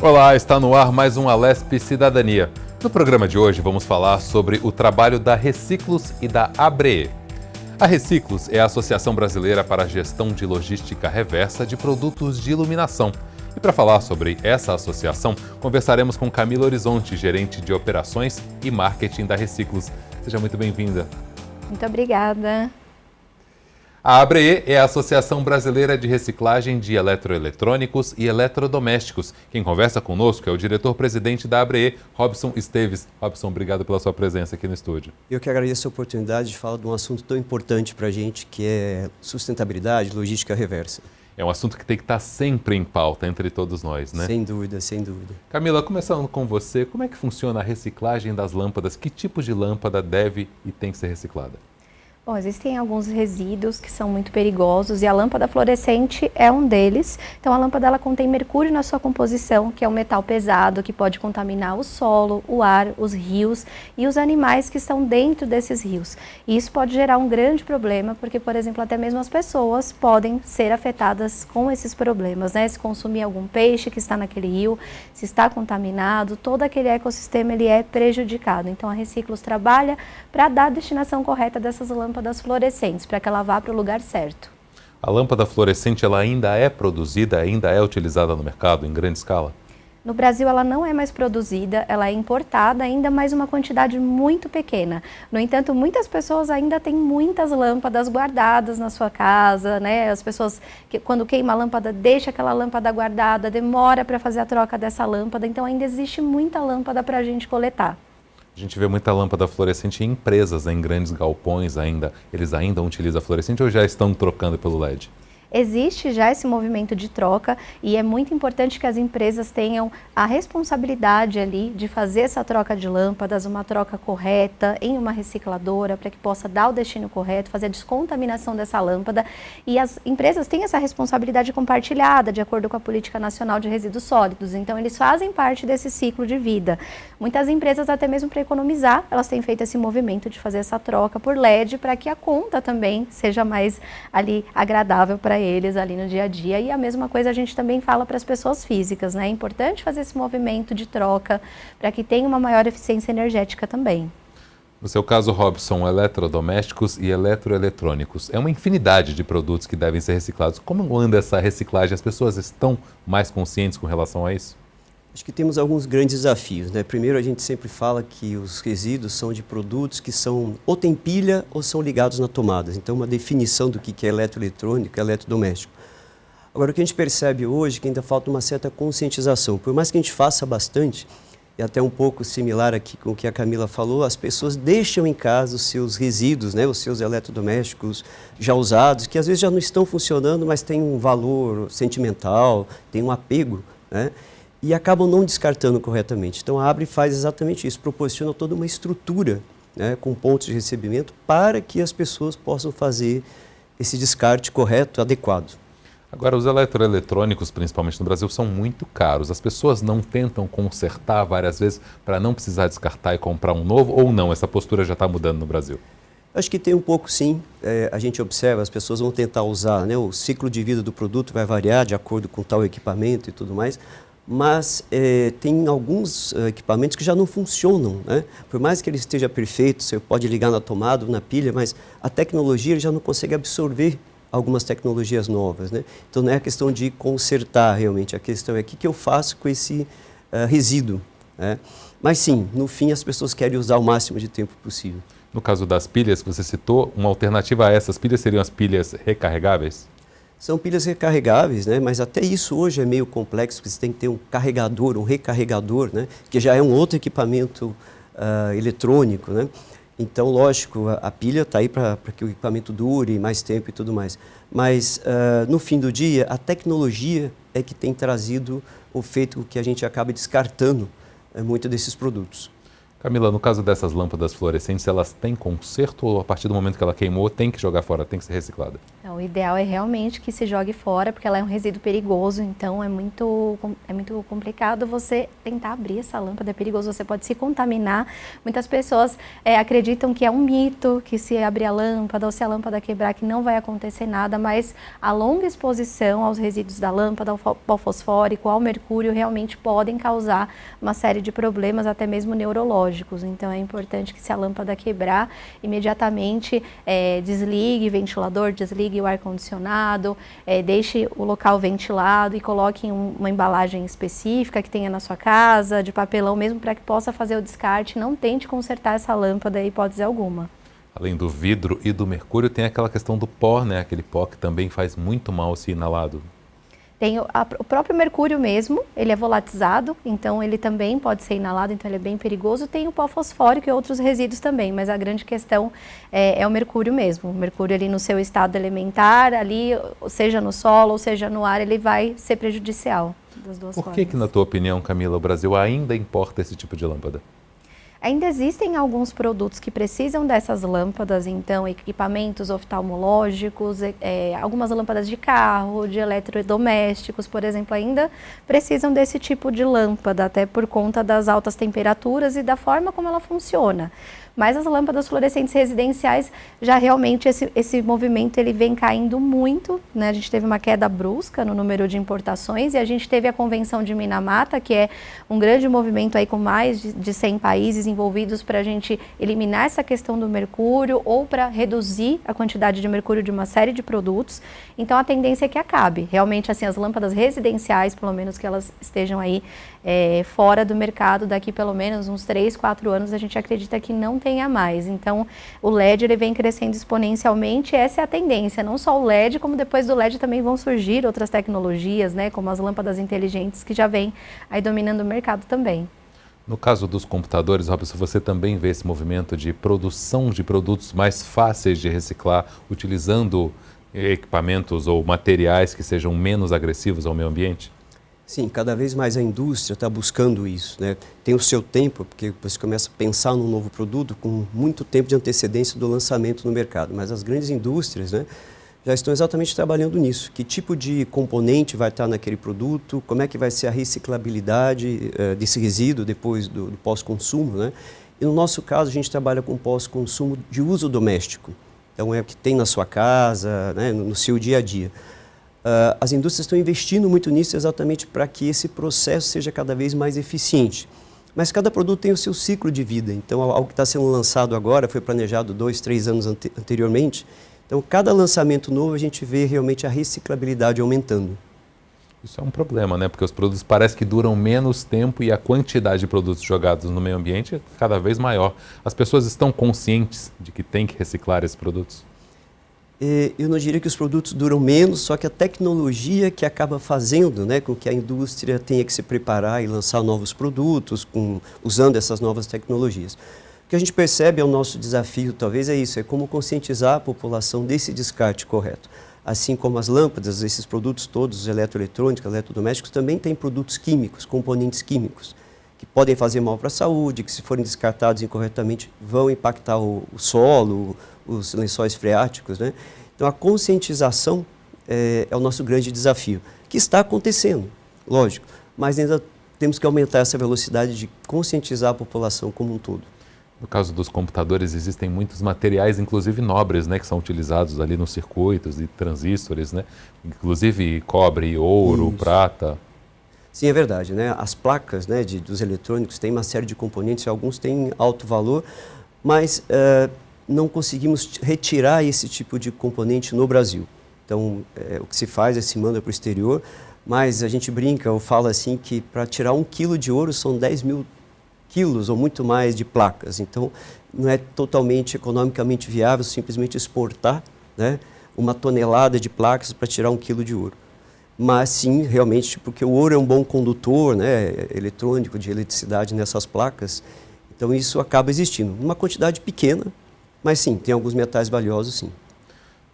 Olá, está no ar mais um Alesp Cidadania. No programa de hoje vamos falar sobre o trabalho da Reciclos e da ABRE. A Reciclos é a Associação Brasileira para a Gestão de Logística Reversa de Produtos de Iluminação. E para falar sobre essa associação, conversaremos com Camila Horizonte, gerente de operações e marketing da Reciclos. Seja muito bem-vinda. Muito obrigada. A ABRE é a Associação Brasileira de Reciclagem de Eletroeletrônicos e Eletrodomésticos. Quem conversa conosco é o diretor-presidente da ABRE, Robson Esteves. Robson, obrigado pela sua presença aqui no estúdio. Eu que agradeço a oportunidade de falar de um assunto tão importante para a gente, que é sustentabilidade, logística reversa. É um assunto que tem que estar sempre em pauta entre todos nós, né? Sem dúvida, sem dúvida. Camila, começando com você, como é que funciona a reciclagem das lâmpadas? Que tipo de lâmpada deve e tem que ser reciclada? Bom, existem alguns resíduos que são muito perigosos e a lâmpada fluorescente é um deles. Então a lâmpada ela contém mercúrio na sua composição, que é um metal pesado que pode contaminar o solo, o ar, os rios e os animais que estão dentro desses rios. E isso pode gerar um grande problema, porque, por exemplo, até mesmo as pessoas podem ser afetadas com esses problemas, né? Se consumir algum peixe que está naquele rio, se está contaminado, todo aquele ecossistema ele é prejudicado. Então a Reciclos trabalha para dar a destinação correta dessas lâmpadas fluorescentes, para que ela vá para o lugar certo. A lâmpada fluorescente ela ainda é produzida, ainda é utilizada no mercado em grande escala? No Brasil ela não é mais produzida, ela é importada ainda, mas uma quantidade muito pequena. No entanto, muitas pessoas ainda têm muitas lâmpadas guardadas na sua casa, né? As pessoas, que, quando queima a lâmpada, deixa aquela lâmpada guardada, demora para fazer a troca dessa lâmpada, então ainda existe muita lâmpada para a gente coletar. A gente vê muita lâmpada fluorescente em empresas, em grandes galpões ainda. Eles ainda utilizam fluorescente ou já estão trocando pelo LED? Existe já esse movimento de troca e é muito importante que as empresas tenham a responsabilidade ali de fazer essa troca de lâmpadas, uma troca correta em uma recicladora para que possa dar o destino correto, fazer a descontaminação dessa lâmpada, e as empresas têm essa responsabilidade compartilhada de acordo com a Política Nacional de Resíduos Sólidos, então eles fazem parte desse ciclo de vida. Muitas empresas, até mesmo para economizar, elas têm feito esse movimento de fazer essa troca por LED para que a conta também seja mais ali agradável para eles ali no dia a dia. E a mesma coisa a gente também fala para as pessoas físicas, né? É importante fazer esse movimento de troca para que tenha uma maior eficiência energética também. No seu caso, Robson, eletrodomésticos e eletroeletrônicos. É uma infinidade de produtos que devem ser reciclados. Como anda essa reciclagem? As pessoas estão mais conscientes com relação a isso? Acho que temos alguns grandes desafios, né? Primeiro, a gente sempre fala que os resíduos são de produtos que são ou tem pilha ou são ligados na tomada. Então, uma definição do que é eletroeletrônico e eletrodoméstico. Agora, o que a gente percebe hoje é que ainda falta uma certa conscientização. Por mais que a gente faça bastante, e até um pouco similar aqui com o que a Camila falou, as pessoas deixam em casa os seus resíduos, né? Os seus eletrodomésticos já usados, que às vezes já não estão funcionando, mas têm um valor sentimental, tem um apego, né? E acabam não descartando corretamente. Então a ABRE faz exatamente isso, proporciona toda uma estrutura, né, com pontos de recebimento para que as pessoas possam fazer esse descarte correto, adequado. Agora, os eletroeletrônicos, principalmente no Brasil, são muito caros. As pessoas não tentam consertar várias vezes para não precisar descartar e comprar um novo, ou não? Essa postura já está mudando no Brasil? Acho que tem um pouco sim. A gente observa, as pessoas vão tentar usar, né, o ciclo de vida do produto vai variar de acordo com tal equipamento e tudo mais, mas tem alguns equipamentos que já não funcionam, né? Por mais que ele esteja perfeito, você pode ligar na tomada ou na pilha, mas a tecnologia ele já não consegue absorver algumas tecnologias novas, né? Então não é a questão de consertar realmente, a questão é o que eu faço com esse resíduo, né? Mas sim, no fim as pessoas querem usar o máximo de tempo possível. No caso das pilhas que você citou, uma alternativa a essas pilhas seriam as pilhas recarregáveis? São pilhas recarregáveis, né? Mas até isso hoje é meio complexo, porque você tem que ter um carregador, um recarregador, né? Que já é um outro equipamento eletrônico, né? Então, lógico, a pilha está aí para que o equipamento dure mais tempo e tudo mais. Mas, no fim do dia, a tecnologia é que tem trazido o feito que a gente acaba descartando muito desses produtos. Camila, no caso dessas lâmpadas fluorescentes, elas têm conserto ou a partir do momento que ela queimou tem que jogar fora, tem que ser reciclada? Então, o ideal é realmente que se jogue fora, porque ela é um resíduo perigoso, então é muito complicado você tentar abrir essa lâmpada, é perigoso, você pode se contaminar. Muitas pessoas acreditam que é um mito, que se abrir a lâmpada ou se a lâmpada quebrar, que não vai acontecer nada, mas a longa exposição aos resíduos da lâmpada, ao pó fosfórico, ao mercúrio, realmente podem causar uma série de problemas, até mesmo neurológicos. Então é importante que se a lâmpada quebrar, imediatamente desligue o ventilador, desligue o ar-condicionado, deixe o local ventilado e coloque em uma embalagem específica que tenha na sua casa, de papelão mesmo, para que possa fazer o descarte. Não tente consertar essa lâmpada, hipótese alguma. Além do vidro e do mercúrio, tem aquela questão do pó, né? Aquele pó que também faz muito mal se inalado. Tem o próprio mercúrio mesmo, ele é volatilizado, então ele também pode ser inalado, então ele é bem perigoso. Tem o pó fosfórico e outros resíduos também, mas a grande questão é o mercúrio mesmo. O mercúrio ali no seu estado elementar, ali, seja no solo ou seja no ar, ele vai ser prejudicial das duas formas. Por que, na tua opinião, Camila, o Brasil ainda importa esse tipo de lâmpada? Ainda existem alguns produtos que precisam dessas lâmpadas, então equipamentos oftalmológicos, algumas lâmpadas de carro, de eletrodomésticos, por exemplo, ainda precisam desse tipo de lâmpada, até por conta das altas temperaturas e da forma como ela funciona. Mas as lâmpadas fluorescentes residenciais, já realmente esse movimento ele vem caindo muito, né? A gente teve uma queda brusca no número de importações e a gente teve a Convenção de Minamata, que é um grande movimento aí com mais de 100 países envolvidos para a gente eliminar essa questão do mercúrio ou para reduzir a quantidade de mercúrio de uma série de produtos. Então a tendência é que acabe. Realmente assim, as lâmpadas residenciais, pelo menos que elas estejam aí fora do mercado, daqui pelo menos uns 3, 4 anos, a gente acredita que não tenha mais. Então, o LED ele vem crescendo exponencialmente, essa é a tendência. Não só o LED, como depois do LED também vão surgir outras tecnologias, né, como as lâmpadas inteligentes, que já vêm aí dominando o mercado também. No caso dos computadores, Robson, você também vê esse movimento de produção de produtos mais fáceis de reciclar, utilizando equipamentos ou materiais que sejam menos agressivos ao meio ambiente? Sim, cada vez mais a indústria está buscando isso, né? Tem o seu tempo, porque você começa a pensar num novo produto com muito tempo de antecedência do lançamento no mercado, mas as grandes indústrias, né, já estão exatamente trabalhando nisso. Que tipo de componente vai estar naquele produto, como é que vai ser a reciclabilidade desse resíduo depois do pós-consumo, né? E no nosso caso, a gente trabalha com pós-consumo de uso doméstico. Então, é o que tem na sua casa, né, no seu dia a dia. As indústrias estão investindo muito nisso exatamente para que esse processo seja cada vez mais eficiente. Mas cada produto tem o seu ciclo de vida. Então, algo que está sendo lançado agora foi planejado 2, 3 anos anteriormente. Então, cada lançamento novo a gente vê realmente a reciclabilidade aumentando. Isso é um problema, né? Porque os produtos parecem que duram menos tempo e a quantidade de produtos jogados no meio ambiente é cada vez maior. As pessoas estão conscientes de que tem que reciclar esses produtos? Eu não diria que os produtos duram menos, só que a tecnologia que acaba fazendo, né, com que a indústria tenha que se preparar e lançar novos produtos usando essas novas tecnologias. O que a gente percebe é o nosso desafio, talvez é isso, é como conscientizar a população desse descarte correto. Assim como as lâmpadas, esses produtos todos, eletroeletrônicos, eletrodomésticos, também têm produtos químicos, componentes químicos, que podem fazer mal para a saúde, que se forem descartados incorretamente vão impactar o solo, os lençóis freáticos, né? Então a conscientização é o nosso grande desafio, que está acontecendo, lógico, mas ainda temos que aumentar essa velocidade de conscientizar a população como um todo. No caso dos computadores, existem muitos materiais, inclusive nobres, né, que são utilizados ali nos circuitos e transistores, né? Inclusive cobre, ouro, Isso. Prata. Sim, é verdade, né? As placas, né, dos eletrônicos têm uma série de componentes, alguns têm alto valor, mas não conseguimos retirar esse tipo de componente no Brasil. Então, o que se faz é se manda para o exterior, mas a gente brinca ou fala assim que para tirar 1 quilo de ouro são 10 mil quilos ou muito mais de placas. Então, não é totalmente economicamente viável simplesmente exportar, né, 1 tonelada de placas para tirar 1 quilo de ouro. Mas sim, realmente, porque o ouro é um bom condutor, né, eletrônico, de eletricidade nessas placas, então isso acaba existindo. Uma quantidade pequena, mas sim, tem alguns metais valiosos, sim.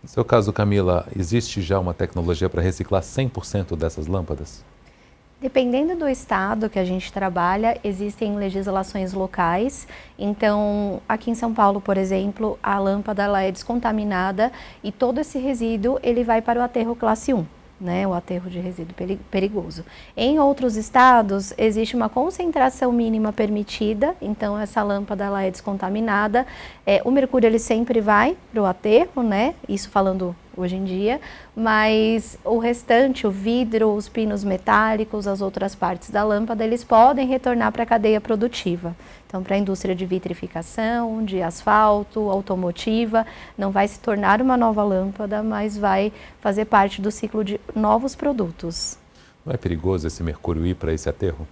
No seu caso, Camila, existe já uma tecnologia para reciclar 100% dessas lâmpadas? Dependendo do estado que a gente trabalha, existem legislações locais. Então, aqui em São Paulo, por exemplo, a lâmpada ela é descontaminada e todo esse resíduo ele vai para o aterro classe 1. Né, o aterro de resíduo perigoso. Em outros estados, existe uma concentração mínima permitida, então essa lâmpada ela é descontaminada. O mercúrio ele sempre vai para o aterro, né? Isso falando hoje em dia, mas o restante, o vidro, os pinos metálicos, as outras partes da lâmpada, eles podem retornar para a cadeia produtiva. Então, para a indústria de vitrificação, de asfalto, automotiva, não vai se tornar uma nova lâmpada, mas vai fazer parte do ciclo de novos produtos. Não é perigoso esse mercúrio ir para esse aterro?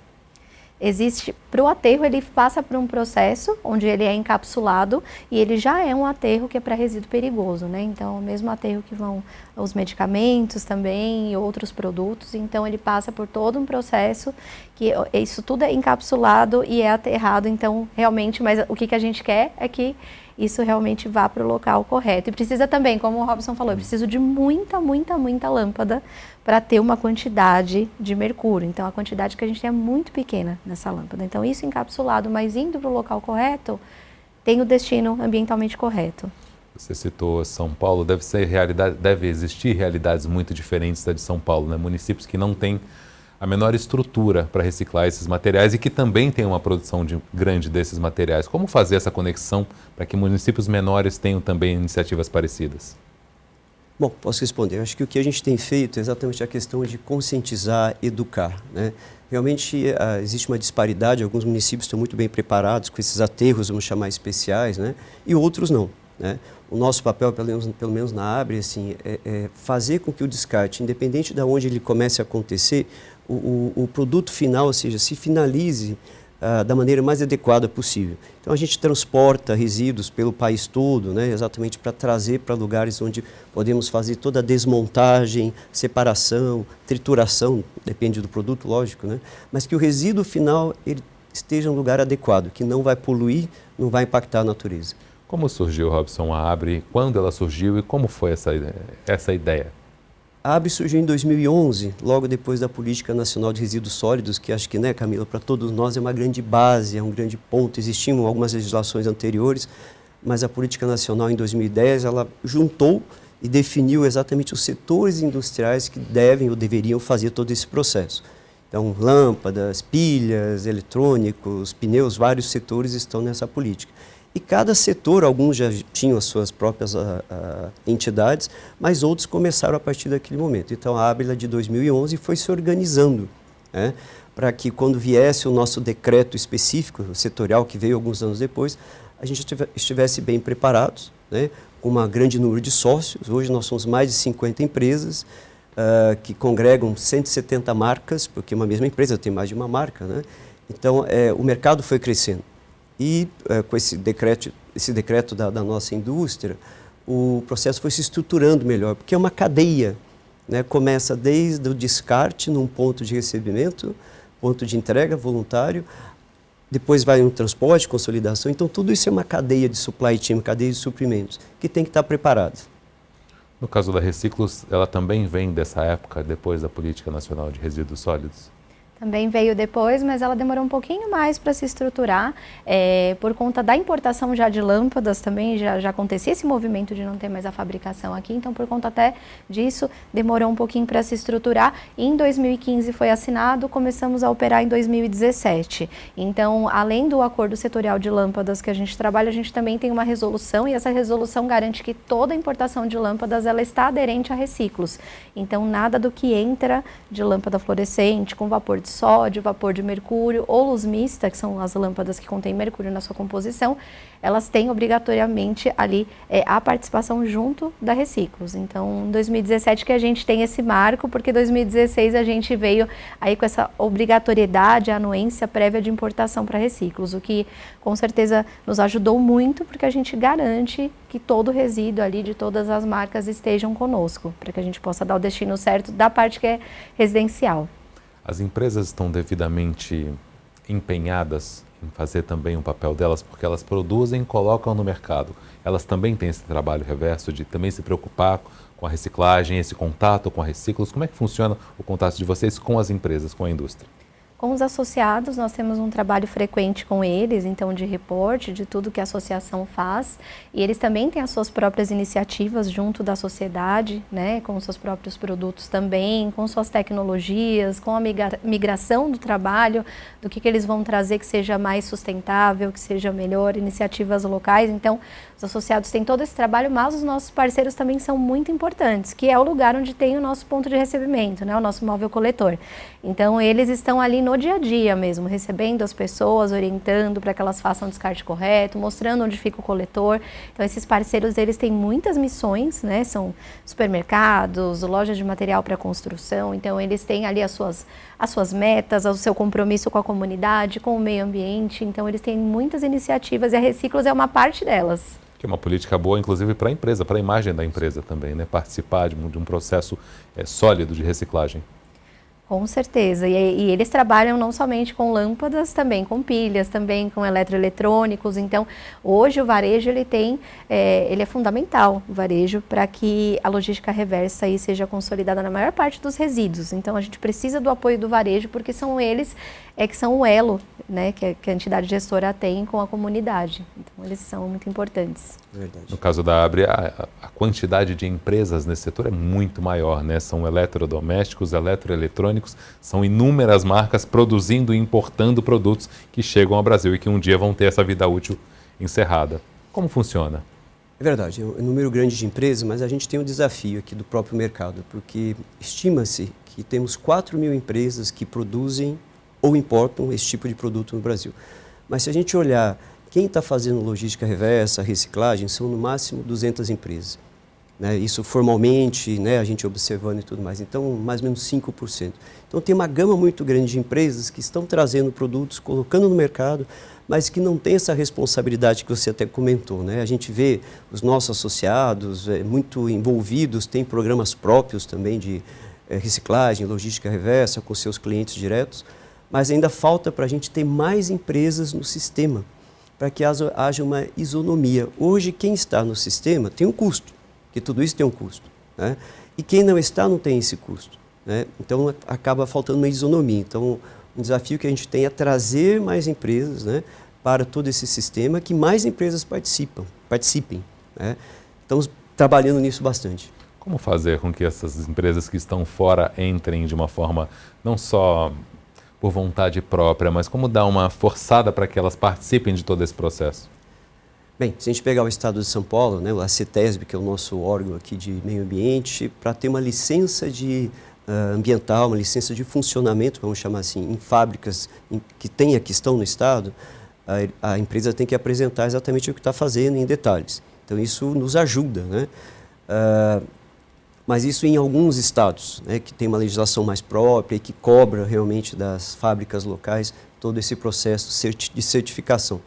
Existe, para o aterro ele passa por um processo onde ele é encapsulado e ele já é um aterro que é para resíduo perigoso, né? Então, o mesmo aterro que vão os medicamentos também e outros produtos, então ele passa por todo um processo que isso tudo é encapsulado e é aterrado, então realmente, mas o que a gente quer é que isso realmente vá para o local correto. E precisa também, como o Robson falou, eu preciso de muita lâmpada para ter uma quantidade de mercúrio. Então, a quantidade que a gente tem é muito pequena nessa lâmpada. Então, isso encapsulado, mas indo para o local correto, tem o destino ambientalmente correto. Você citou São Paulo, deve existir realidades muito diferentes da de São Paulo, né? Municípios que não têm a menor estrutura para reciclar esses materiais e que também tem uma produção grande desses materiais. Como fazer essa conexão para que municípios menores tenham também iniciativas parecidas? Bom, posso responder. Eu acho que o que a gente tem feito é exatamente a questão de conscientizar, educar, né? Realmente existe uma disparidade, alguns municípios estão muito bem preparados com esses aterros, vamos chamar especiais, né? E outros não, né? O nosso papel, pelo menos na ABRE, assim, é fazer com que o descarte, independente de onde ele comece a acontecer, o produto final, ou seja, se finalize da maneira mais adequada possível. Então, a gente transporta resíduos pelo país todo, né, exatamente para trazer para lugares onde podemos fazer toda a desmontagem, separação, trituração, depende do produto, lógico, né, mas que o resíduo final ele esteja em um lugar adequado, que não vai poluir, não vai impactar a natureza. Como surgiu, Robson, a ABRE? Quando ela surgiu e como foi essa ideia? A ABRE surgiu em 2011, logo depois da Política Nacional de Resíduos Sólidos, que acho que, né, Camila, para todos nós é uma grande base, é um grande ponto. Existiam algumas legislações anteriores, mas a Política Nacional, em 2010, ela juntou e definiu exatamente os setores industriais que devem ou deveriam fazer todo esse processo. Então, lâmpadas, pilhas, eletrônicos, pneus, vários setores estão nessa política. E cada setor, alguns já tinham as suas próprias entidades, mas outros começaram a partir daquele momento. Então, a ABRE de 2011 foi se organizando, né, para que quando viesse o nosso decreto específico, setorial, que veio alguns anos depois, a gente estivesse bem preparados, né, com um grande número de sócios. Hoje nós somos mais de 50 empresas, que congregam 170 marcas, porque uma mesma empresa tem mais de uma marca, né? Então, o mercado foi crescendo. E com esse decreto da nossa indústria, o processo foi se estruturando melhor, porque é uma cadeia, né? Começa desde o descarte num ponto de recebimento, ponto de entrega voluntário, depois vai um transporte, consolidação. Então, tudo isso é uma cadeia de supply chain, cadeia de suprimentos, que tem que estar preparada. No caso da Reciclos, ela também vem dessa época, depois da Política Nacional de Resíduos Sólidos? Também veio depois, mas ela demorou um pouquinho mais para se estruturar, por conta da importação já de lâmpadas também, já acontecia esse movimento de não ter mais a fabricação aqui, então por conta até disso demorou um pouquinho para se estruturar. E em 2015 foi assinado, começamos a operar em 2017. Então, além do acordo setorial de lâmpadas que a gente trabalha, a gente também tem uma resolução e essa resolução garante que toda a importação de lâmpadas ela está aderente a Reciclos. Então, nada do que entra de lâmpada fluorescente com vapor de sódio, vapor de mercúrio ou luz mista, que são as lâmpadas que contêm mercúrio na sua composição, elas têm obrigatoriamente ali a participação junto da Reciclos. Então, em 2017 que a gente tem esse marco, porque 2016 a gente veio aí com essa obrigatoriedade, a anuência prévia de importação para Reciclos, o que com certeza nos ajudou muito, porque a gente garante que todo o resíduo ali de todas as marcas estejam conosco, para que a gente possa dar o destino certo da parte que é residencial. As empresas estão devidamente empenhadas em fazer também um papel delas, porque elas produzem e colocam no mercado. Elas também têm esse trabalho reverso de também se preocupar com a reciclagem, esse contato com a Reciclos. Como é que funciona o contato de vocês com as empresas, com a indústria? Com os associados, nós temos um trabalho frequente com eles, então de reporte, de tudo que a associação faz. E eles também têm as suas próprias iniciativas junto da sociedade, né, com os seus próprios produtos também, com suas tecnologias, com a migração do trabalho, do que eles vão trazer que seja mais sustentável, que seja melhor, iniciativas locais. Então, os associados têm todo esse trabalho, mas os nossos parceiros também são muito importantes, que é o lugar onde tem o nosso ponto de recebimento, né, o nosso móvel coletor. Então, eles estão ali no dia a dia mesmo, recebendo as pessoas, orientando para que elas façam o descarte correto, mostrando onde fica o coletor. Então, esses parceiros, eles têm muitas missões, né? São supermercados, lojas de material para construção. Então, eles têm ali as suas metas, o seu compromisso com a comunidade, com o meio ambiente. Então, eles têm muitas iniciativas e a Reciclos é uma parte delas. Que é uma política boa, inclusive, para a empresa, para a imagem da empresa também, né? Participar de um processo sólido de reciclagem. Com certeza, e eles trabalham não somente com lâmpadas, também com pilhas, também com eletroeletrônicos. Então, hoje o varejo ele é fundamental, o varejo, para que a logística reversa aí seja consolidada na maior parte dos resíduos. Então, a gente precisa do apoio do varejo, porque são eles que são o elo, né, que a entidade gestora tem com a comunidade. Então, eles são muito importantes. Verdade. No caso da Abre, a quantidade de empresas nesse setor é muito maior, né? São eletrodomésticos, eletroeletrônicos, são inúmeras marcas produzindo e importando produtos que chegam ao Brasil e que um dia vão ter essa vida útil encerrada. Como funciona? É verdade, é um número grande de empresas, mas a gente tem um desafio aqui do próprio mercado, porque estima-se que temos 4.000 empresas que produzem ou importam esse tipo de produto no Brasil. Mas se a gente olhar quem está fazendo logística reversa, reciclagem, são no máximo 200 empresas. Né? Isso formalmente, né, a gente observando e tudo mais. Então, mais ou menos 5%. Então, tem uma gama muito grande de empresas que estão trazendo produtos, colocando no mercado, mas que não tem essa responsabilidade que você até comentou. Né? A gente vê os nossos associados muito envolvidos, tem programas próprios também de reciclagem, logística reversa com seus clientes diretos, mas ainda falta para a gente ter mais empresas no sistema, para que haja uma isonomia. Hoje, quem está no sistema tem um custo, porque tudo isso tem um custo, né? E quem não está não tem esse custo, né? Então, acaba faltando uma isonomia. Então, um desafio que a gente tem é trazer mais empresas, né, para todo esse sistema, que mais empresas participem, né? Estamos trabalhando nisso bastante. Como fazer com que essas empresas que estão fora entrem de uma forma não só por vontade própria, mas como dar uma forçada para que elas participem de todo esse processo? Bem, se a gente pegar o estado de São Paulo, né, a CETESB, que é o nosso órgão aqui de meio ambiente, para ter uma licença ambiental, uma licença de funcionamento, vamos chamar assim, em fábricas que estão no estado, a empresa tem que apresentar exatamente o que está fazendo em detalhes. Então, isso nos ajuda, né? Mas isso em alguns estados, né, que tem uma legislação mais própria e que cobra realmente das fábricas locais todo esse processo de certificação.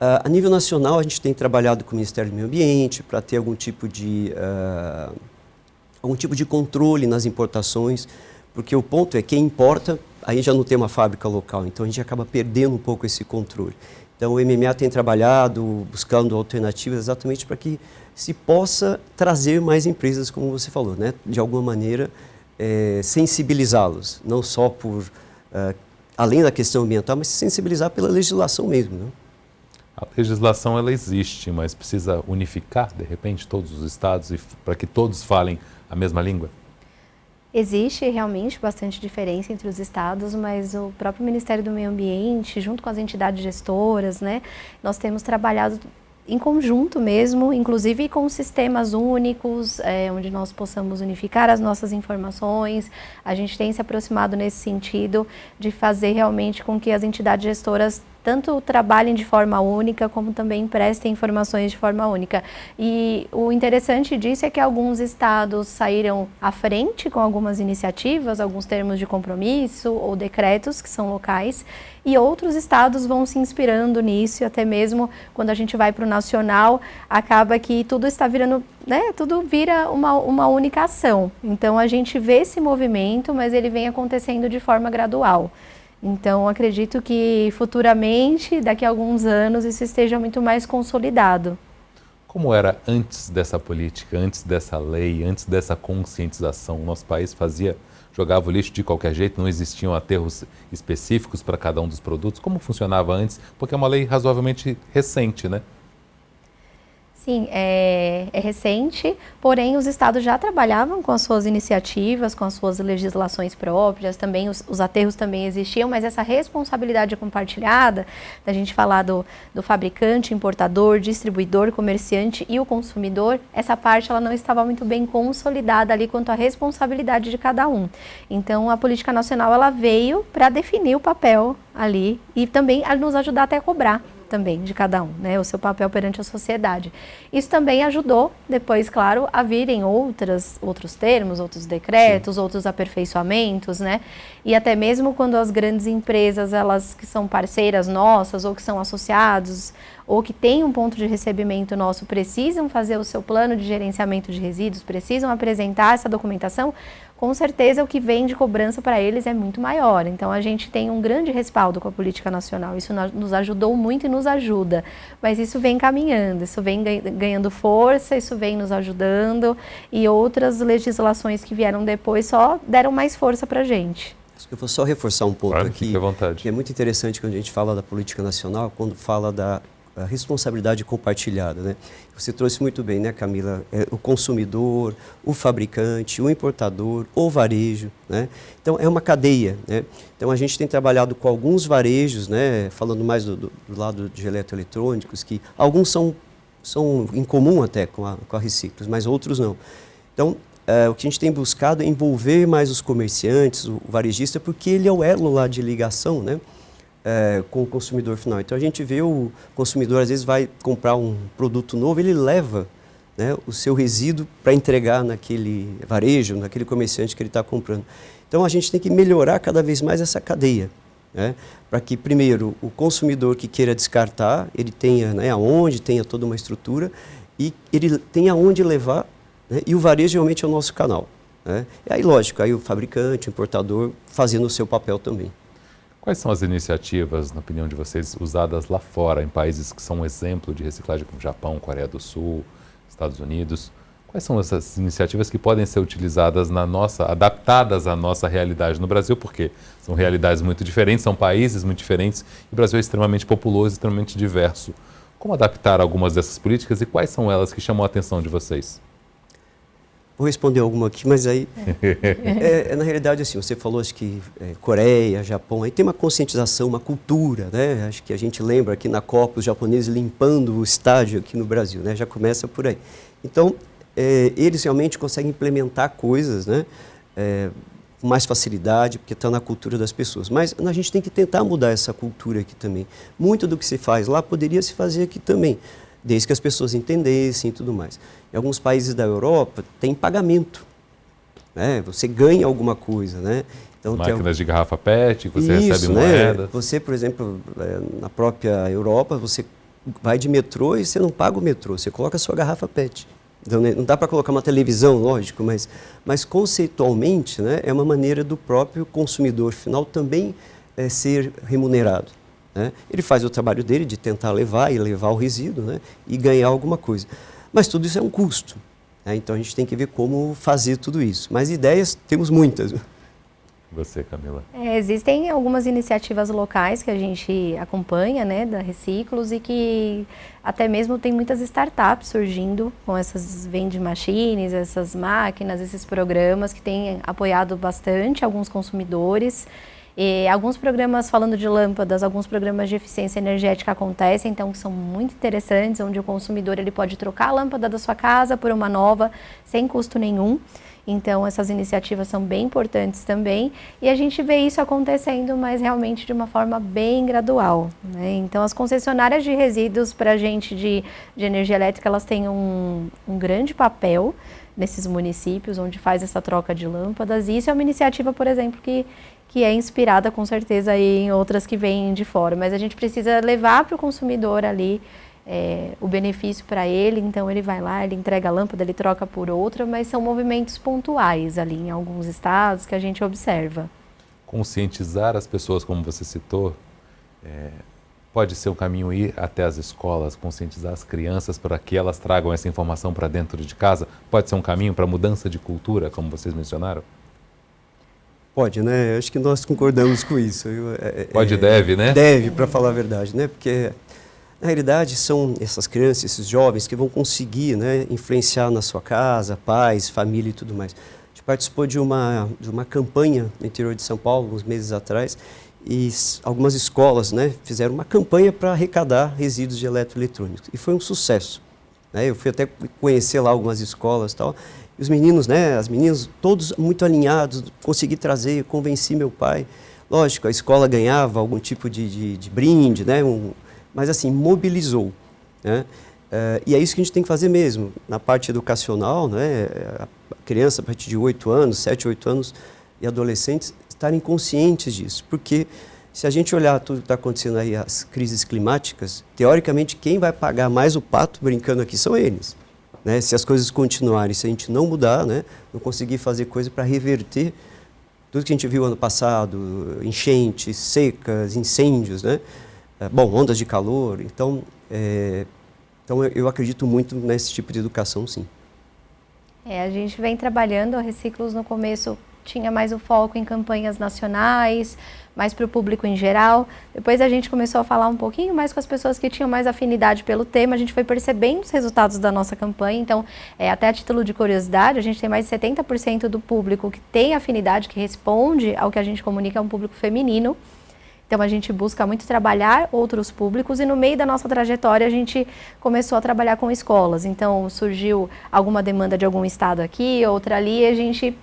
A nível nacional, a gente tem trabalhado com o Ministério do Meio Ambiente para ter algum tipo de controle nas importações, porque o ponto é que quem importa, aí já não tem uma fábrica local, então a gente acaba perdendo um pouco esse controle. Então, o MMA tem trabalhado, buscando alternativas exatamente para que se possa trazer mais empresas, como você falou, né? De alguma maneira, sensibilizá-los, não só além da questão ambiental, mas sensibilizar pela legislação mesmo, né? A legislação, ela existe, mas precisa unificar, de repente, todos os estados para que todos falem a mesma língua? Existe realmente bastante diferença entre os estados, mas o próprio Ministério do Meio Ambiente, junto com as entidades gestoras, né, nós temos trabalhado em conjunto mesmo, inclusive com sistemas únicos, onde nós possamos unificar as nossas informações. A gente tem se aproximado nesse sentido de fazer realmente com que as entidades gestoras tanto trabalhem de forma única, como também prestem informações de forma única. E o interessante disso é que alguns estados saíram à frente com algumas iniciativas, alguns termos de compromisso ou decretos que são locais, e outros estados vão se inspirando nisso, e até mesmo quando a gente vai para o nacional, acaba que tudo está virando, né, tudo vira uma única ação. Então, a gente vê esse movimento, mas ele vem acontecendo de forma gradual. Então, acredito que futuramente, daqui a alguns anos, isso esteja muito mais consolidado. Como era antes dessa política, antes dessa lei, antes dessa conscientização? O nosso país jogava o lixo de qualquer jeito, não existiam aterros específicos para cada um dos produtos. Como funcionava antes? Porque é uma lei razoavelmente recente, né? Sim, é recente, porém os estados já trabalhavam com as suas iniciativas, com as suas legislações próprias, também os aterros também existiam, mas essa responsabilidade compartilhada, da gente falar do fabricante, importador, distribuidor, comerciante e o consumidor, essa parte ela não estava muito bem consolidada ali quanto à responsabilidade de cada um. Então a política nacional ela veio para definir o papel ali e também a nos ajudar até a cobrar também de cada um, né, o seu papel perante a sociedade. Isso também ajudou depois, claro, a virem outros termos, outros decretos, outros aperfeiçoamentos, né, e até mesmo quando as grandes empresas, elas que são parceiras nossas ou que são associados ou que têm um ponto de recebimento nosso, precisam fazer o seu plano de gerenciamento de resíduos, precisam apresentar essa documentação, com certeza o que vem de cobrança para eles é muito maior. Então a gente tem um grande respaldo com a política nacional, isso nos ajudou muito e nos ajuda, mas isso vem caminhando, isso vem ganhando força, isso vem nos ajudando e outras legislações que vieram depois só deram mais força para a gente. Eu vou só reforçar um ponto aqui, fique à vontade. Que é muito interessante quando a gente fala da política nacional, quando fala da responsabilidade compartilhada, né? Você trouxe muito bem, né, Camila? O consumidor, o fabricante, o importador, o varejo, né? Então, é uma cadeia, né? Então, a gente tem trabalhado com alguns varejos, né, falando mais do lado de eletroeletrônicos, que alguns são em comum até com a Reciclos, mas outros não. Então, o que a gente tem buscado é envolver mais os comerciantes, o varejista, porque ele é o elo lá de ligação, né? Com o consumidor final. Então a gente vê o consumidor às vezes vai comprar um produto novo, ele leva, né, o seu resíduo para entregar naquele varejo, naquele comerciante que ele está comprando. Então a gente tem que melhorar cada vez mais essa cadeia, né, para que primeiro o consumidor que queira descartar, ele tenha, né, aonde, tenha toda uma estrutura e ele tenha aonde levar, né, e o varejo realmente é o nosso canal, né. E aí lógico, aí o fabricante, o importador fazendo o seu papel também. Quais são as iniciativas, na opinião de vocês, usadas lá fora, em países que são um exemplo de reciclagem como Japão, Coreia do Sul, Estados Unidos? Quais são essas iniciativas que podem ser utilizadas adaptadas à nossa realidade no Brasil? Porque são realidades muito diferentes, são países muito diferentes, e o Brasil é extremamente populoso, extremamente diverso. Como adaptar algumas dessas políticas e quais são elas que chamam a atenção de vocês? Vou responder alguma aqui, mas aí, na realidade, assim, você falou, acho que Coreia, Japão, aí tem uma conscientização, uma cultura, né? Acho que a gente lembra aqui na Copa, os japoneses limpando o estádio aqui no Brasil, né? Já começa por aí. Então, eles realmente conseguem implementar coisas, né? Com mais facilidade, porque está na cultura das pessoas. Mas a gente tem que tentar mudar essa cultura aqui também. Muito do que se faz lá poderia se fazer aqui também, desde que as pessoas entendessem e tudo mais. Em alguns países da Europa tem pagamento, né? Você ganha alguma coisa, né? Então, máquinas de garrafa PET, que você recebe né? moedas. Você, por exemplo, na própria Europa, você vai de metrô e você não paga o metrô, você coloca a sua garrafa PET. Então, não dá para colocar uma televisão, lógico, mas conceitualmente, né, é uma maneira do próprio consumidor final também ser remunerado, né? Ele faz o trabalho dele de tentar levar o resíduo, né, e ganhar alguma coisa. Mas tudo isso é um custo, né? Então a gente tem que ver como fazer tudo isso. Mas ideias temos muitas. Você, Camila? Existem algumas iniciativas locais que a gente acompanha, né, da Reciclos, e que até mesmo tem muitas startups surgindo com essas vending machines, essas máquinas, esses programas que têm apoiado bastante alguns consumidores. E alguns programas falando de lâmpadas, alguns programas de eficiência energética acontecem, então que são muito interessantes, onde o consumidor ele pode trocar a lâmpada da sua casa por uma nova sem custo nenhum. Então essas iniciativas são bem importantes também e a gente vê isso acontecendo, mas realmente de uma forma bem gradual, né? Então as concessionárias de resíduos para a gente de energia elétrica, elas têm um grande papel nesses municípios onde faz essa troca de lâmpadas, e isso é uma iniciativa, por exemplo, que é inspirada com certeza aí em outras que vêm de fora, mas a gente precisa levar para o consumidor ali o benefício para ele, então ele vai lá, ele entrega a lâmpada, ele troca por outra, mas são movimentos pontuais ali em alguns estados que a gente observa. conscientizar as pessoas, como você citou, pode ser um caminho ir até as escolas, conscientizar as crianças para que elas tragam essa informação para dentro de casa? Pode ser um caminho para mudança de cultura, como vocês mencionaram? Pode, né? Acho que nós concordamos com isso. Pode e deve, né? Deve, para falar a verdade, né? Porque, na realidade, são essas crianças, esses jovens que vão conseguir, né, influenciar na sua casa, pais, família e tudo mais. A gente participou de uma campanha no interior de São Paulo, uns meses atrás, e algumas escolas, né, fizeram uma campanha para arrecadar resíduos de eletroeletrônicos. E foi um sucesso, né? Eu fui até conhecer lá algumas escolas e tal. E os meninos, né, as meninas, todos muito alinhados, consegui trazer, convenci meu pai. Lógico, a escola ganhava algum tipo de brinde, né, mas assim, mobilizou, né? E é isso que a gente tem que fazer mesmo, na parte educacional, né, a criança a partir de 8 anos, 7, 8 anos e adolescentes estarem conscientes disso, porque se a gente olhar tudo que está acontecendo aí, as crises climáticas, teoricamente quem vai pagar mais o pato, brincando aqui, são eles. Né? Se as coisas continuarem, se a gente não mudar, né, não conseguir fazer coisa para reverter tudo que a gente viu ano passado, enchentes, secas, incêndios, né? Bom, ondas de calor. Então eu acredito muito nesse tipo de educação, sim. A gente vem trabalhando, a Reciclos no começo tinha mais o foco em campanhas nacionais, mais para o público em geral. Depois a gente começou a falar um pouquinho mais com as pessoas que tinham mais afinidade pelo tema. A gente foi percebendo os resultados da nossa campanha. Então, até a título de curiosidade, a gente tem mais de 70% do público que tem afinidade, que responde ao que a gente comunica, é um público feminino. Então, a gente busca muito trabalhar outros públicos e no meio da nossa trajetória a gente começou a trabalhar com escolas. Então, surgiu alguma demanda de algum estado aqui, outra ali, e a gente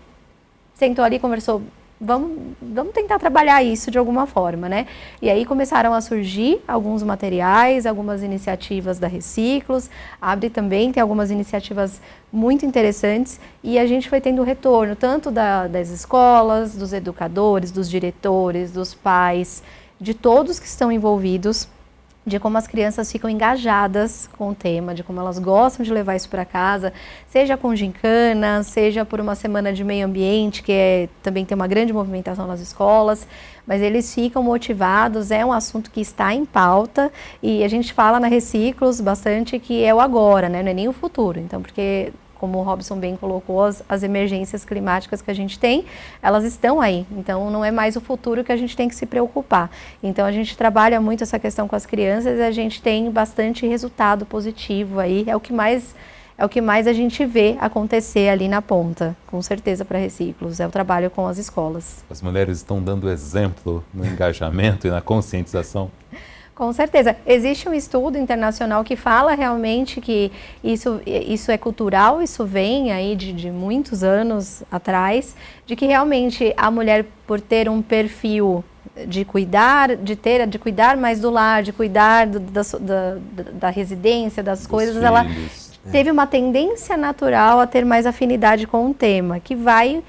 sentou ali e conversou, vamos tentar trabalhar isso de alguma forma, né? E aí começaram a surgir alguns materiais, algumas iniciativas da Reciclos, a Abre também tem algumas iniciativas muito interessantes e a gente foi tendo retorno tanto das escolas, dos educadores, dos diretores, dos pais, de todos que estão envolvidos, de como as crianças ficam engajadas com o tema, de como elas gostam de levar isso para casa, seja com gincana, seja por uma semana de meio ambiente, que também tem uma grande movimentação nas escolas, mas eles ficam motivados, é um assunto que está em pauta e a gente fala na Reciclos bastante que é o agora, né? Não é nem o futuro, então porque como o Robson bem colocou, as emergências climáticas que a gente tem, elas estão aí. Então, não é mais o futuro que a gente tem que se preocupar. Então, a gente trabalha muito essa questão com as crianças e a gente tem bastante resultado positivo aí. É o que mais a gente vê acontecer ali na ponta, com certeza, para Reciclos. É o trabalho com as escolas. As mulheres estão dando exemplo no engajamento e na conscientização. Com certeza. Existe um estudo internacional que fala realmente que isso é cultural, isso vem aí de muitos anos atrás, de que realmente a mulher, por ter um perfil de cuidar mais do lar, de cuidar da residência, das coisas, filhos. Ela teve uma tendência natural a ter mais afinidade com o tema, que vai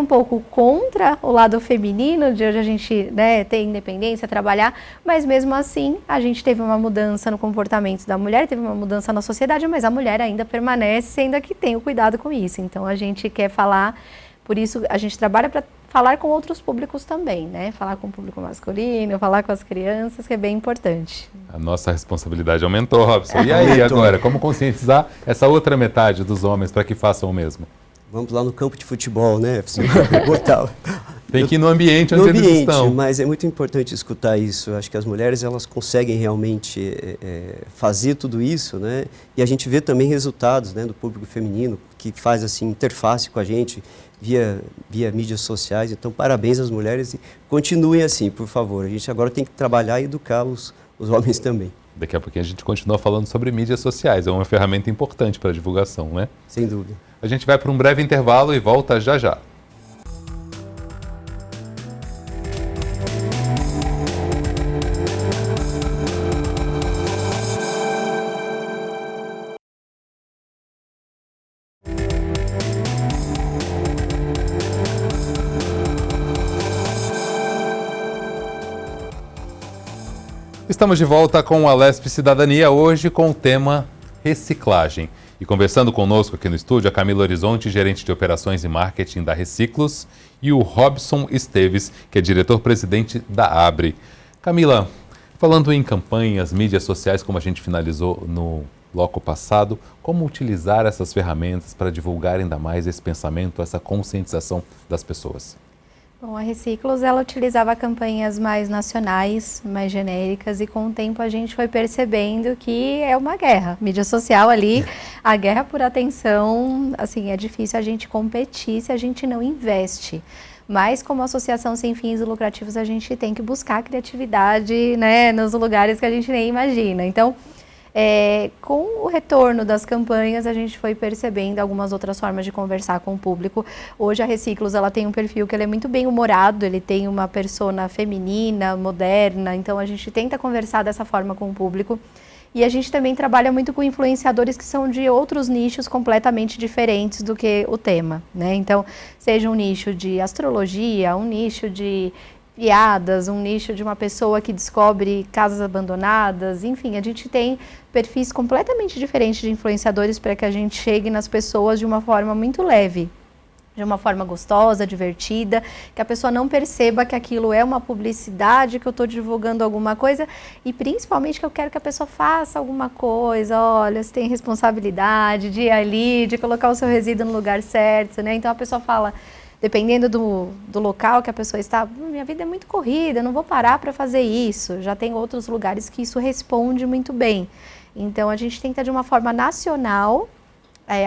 um pouco contra o lado feminino, de hoje a gente, né, ter independência, trabalhar, mas mesmo assim a gente teve uma mudança no comportamento da mulher, teve uma mudança na sociedade, mas a mulher ainda permanece, ainda que tenha o cuidado com isso. Então a gente quer falar, por isso a gente trabalha para falar com outros públicos também, né? Falar com o público masculino, falar com as crianças, que é bem importante. A nossa responsabilidade aumentou, Robson. E aí agora, como conscientizar essa outra metade dos homens para que façam o mesmo? Vamos lá no campo de futebol, né? Tem que ir no ambiente onde eles estão. Mas é muito importante escutar isso. Acho que as mulheres, elas conseguem realmente fazer tudo isso, né? E a gente vê também resultados, né, do público feminino, que faz assim interface com a gente via mídias sociais. Então, parabéns às mulheres e continuem assim, por favor. A gente agora tem que trabalhar e educar os homens também. Daqui a pouquinho a gente continua falando sobre mídias sociais. É uma ferramenta importante para a divulgação, né? Sem dúvida. A gente vai para um breve intervalo e volta já já. Estamos de volta com o Alesp Cidadania, hoje com o tema reciclagem. E conversando conosco aqui no estúdio, a Camila Horizonte, gerente de operações e marketing da Reciclos, e o Robson Esteves, que é diretor-presidente da Abre. Camila, falando em campanhas, mídias sociais, como a gente finalizou no bloco passado, como utilizar essas ferramentas para divulgar ainda mais esse pensamento, essa conscientização das pessoas? Bom, a Reciclos, ela utilizava campanhas mais nacionais, mais genéricas, e com o tempo a gente foi percebendo que é uma guerra. Mídia social ali, a guerra por atenção, assim, é difícil a gente competir se a gente não investe. Mas como associação sem fins lucrativos, a gente tem que buscar criatividade, né, nos lugares que a gente nem imagina. Então, com o retorno das campanhas, a gente foi percebendo algumas outras formas de conversar com o público. Hoje a Reciclos, ela tem um perfil que ele é muito bem humorado, ele tem uma persona feminina, moderna, então a gente tenta conversar dessa forma com o público. E a gente também trabalha muito com influenciadores que são de outros nichos completamente diferentes do que o tema, né? Então, seja um nicho de astrologia, um nicho de piadas, um nicho de uma pessoa que descobre casas abandonadas, enfim, a gente tem perfis completamente diferentes de influenciadores para que a gente chegue nas pessoas de uma forma muito leve, de uma forma gostosa, divertida, que a pessoa não perceba que aquilo é uma publicidade, que eu estou divulgando alguma coisa, e principalmente que eu quero que a pessoa faça alguma coisa. Olha, você tem responsabilidade de ir ali, de colocar o seu resíduo no lugar certo, né? Então a pessoa fala, dependendo do local que a pessoa está, minha vida é muito corrida, eu não vou parar para fazer isso. Já tem outros lugares que isso responde muito bem. Então a gente tenta de uma forma nacional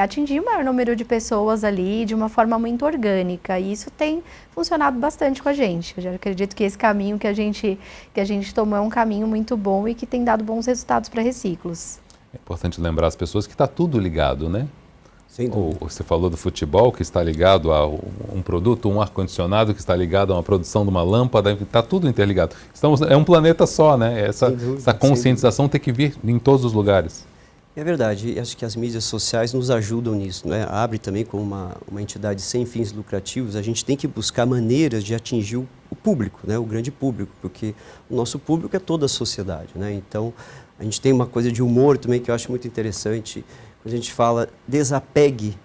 atingir o maior número de pessoas ali de uma forma muito orgânica, e isso tem funcionado bastante com a gente. Eu já acredito que esse caminho que a gente tomou é um caminho muito bom e que tem dado bons resultados para Reciclos. É importante lembrar as pessoas que está tudo ligado, né? Você falou do futebol, que está ligado a um produto, um ar-condicionado que está ligado a uma produção de uma lâmpada, está tudo interligado. É um planeta só, né? Essa conscientização tem que vir em todos os lugares. É verdade, e acho que as mídias sociais nos ajudam nisso, né? A Abre também, como uma entidade sem fins lucrativos, a gente tem que buscar maneiras de atingir o público, né? O grande público, porque o nosso público é toda a sociedade, né? Então, a gente tem uma coisa de humor também que eu acho muito interessante, quando a gente fala desapegue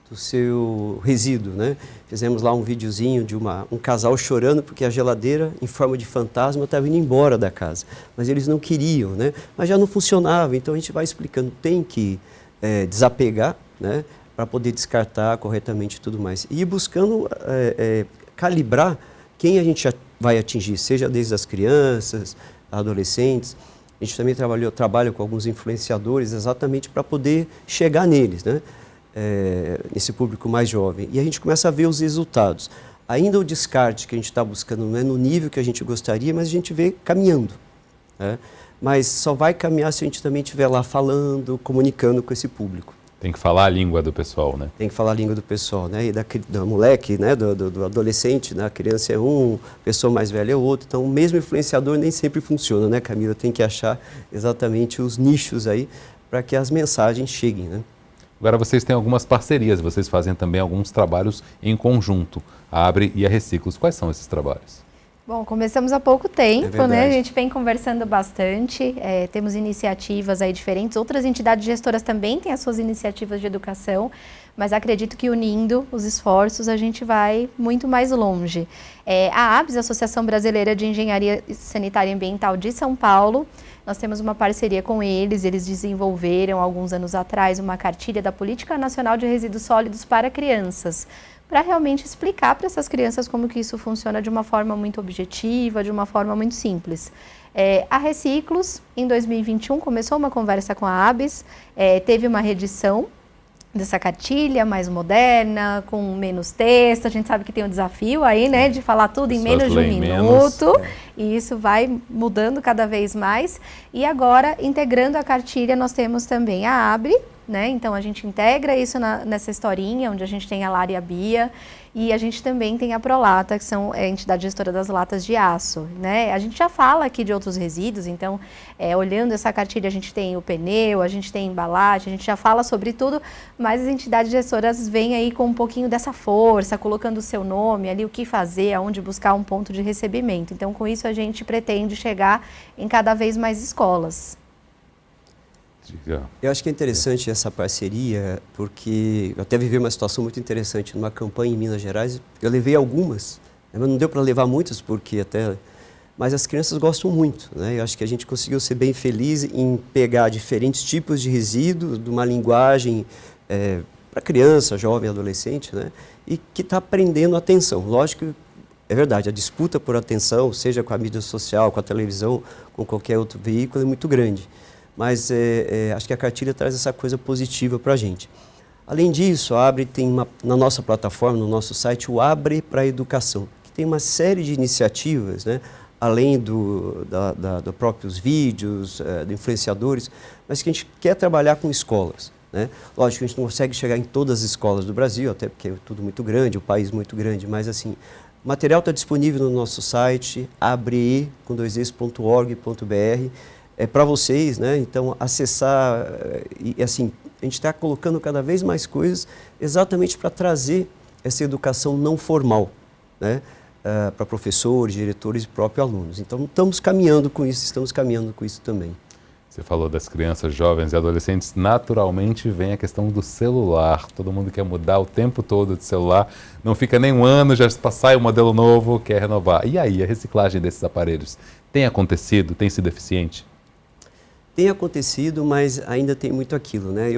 do seu resíduo, né? Fizemos lá um videozinho de um casal chorando porque a geladeira, em forma de fantasma, estava indo embora da casa. Mas eles não queriam, né? Mas já não funcionava, então a gente vai explicando, tem que desapegar, né? Para poder descartar corretamente e tudo mais. E ir buscando calibrar quem a gente vai atingir, seja desde as crianças, adolescentes. A gente também trabalha com alguns influenciadores exatamente para poder chegar neles, né? Nesse público mais jovem. E a gente começa a ver os resultados. Ainda o descarte que a gente está buscando não é no nível que a gente gostaria, mas a gente vê caminhando, né? Mas só vai caminhar se a gente também estiver lá falando, comunicando com esse público. Tem que falar a língua do pessoal, né? Tem que falar a língua do pessoal, né? E da moleque, né? Do adolescente, né? A criança é um, a pessoa mais velha é outro. Então, o mesmo influenciador nem sempre funciona, né, Camila? Tem que achar exatamente os nichos aí para que as mensagens cheguem, né? Agora vocês têm algumas parcerias, vocês fazem também alguns trabalhos em conjunto, a Abre e a Reciclos. Quais são esses trabalhos? Bom, começamos há pouco tempo, né? A gente vem conversando bastante, temos iniciativas aí diferentes, outras entidades gestoras também têm as suas iniciativas de educação, mas acredito que unindo os esforços a gente vai muito mais longe. A ABS, Associação Brasileira de Engenharia Sanitária e Ambiental de São Paulo, nós temos uma parceria com eles desenvolveram alguns anos atrás uma cartilha da Política Nacional de Resíduos Sólidos para Crianças, para realmente explicar para essas crianças como que isso funciona de uma forma muito objetiva, de uma forma muito simples. A Reciclos, em 2021, começou uma conversa com a ABS, teve uma reedição dessa cartilha mais moderna, com menos texto. A gente sabe que tem um desafio aí, né, de falar tudo em menos de um minuto, e isso vai mudando cada vez mais. E agora, integrando a cartilha, nós temos também a Abre, né? Então a gente integra isso nessa historinha, onde a gente tem a Lara e a Bia, e a gente também tem a Prolata, que são a entidade gestora das latas de aço, né? A gente já fala aqui de outros resíduos, então olhando essa cartilha a gente tem o pneu, a gente tem a embalagem, a gente já fala sobre tudo, mas as entidades gestoras vêm aí com um pouquinho dessa força, colocando o seu nome ali, o que fazer, aonde buscar um ponto de recebimento. Então com isso a gente pretende chegar em cada vez mais escolas. Diga. Eu acho que é interessante essa parceria, porque eu até vivi uma situação muito interessante numa campanha em Minas Gerais. Eu levei algumas, né, mas não deu para levar muitas, porque mas as crianças gostam muito, né? Eu acho que a gente conseguiu ser bem feliz em pegar diferentes tipos de resíduos, de uma linguagem para criança, jovem, adolescente, né? E que está aprendendo atenção. Lógico que é verdade, a disputa por atenção, seja com a mídia social, com a televisão, com qualquer outro veículo, é muito grande. Mas acho que a cartilha traz essa coisa positiva para a gente. Além disso, a Abre tem na nossa plataforma, no nosso site, o Abre para a Educação, que tem uma série de iniciativas, né? Além dos próprios vídeos, de influenciadores, mas que a gente quer trabalhar com escolas, né? Lógico que a gente não consegue chegar em todas as escolas do Brasil, até porque é tudo muito grande, o país muito grande, mas assim, o material está disponível no nosso site, abre.org.br, é para vocês, né? Então, acessar, e assim, a gente está colocando cada vez mais coisas exatamente para trazer essa educação não formal, né? Para professores, diretores e próprios alunos. Então, estamos caminhando com isso também. Você falou das crianças, jovens e adolescentes, naturalmente vem a questão do celular. Todo mundo quer mudar o tempo todo de celular, não fica nem um ano, já sai um modelo novo, quer renovar. E aí, a reciclagem desses aparelhos tem acontecido, tem sido eficiente? Tem acontecido, mas ainda tem muito aquilo, né?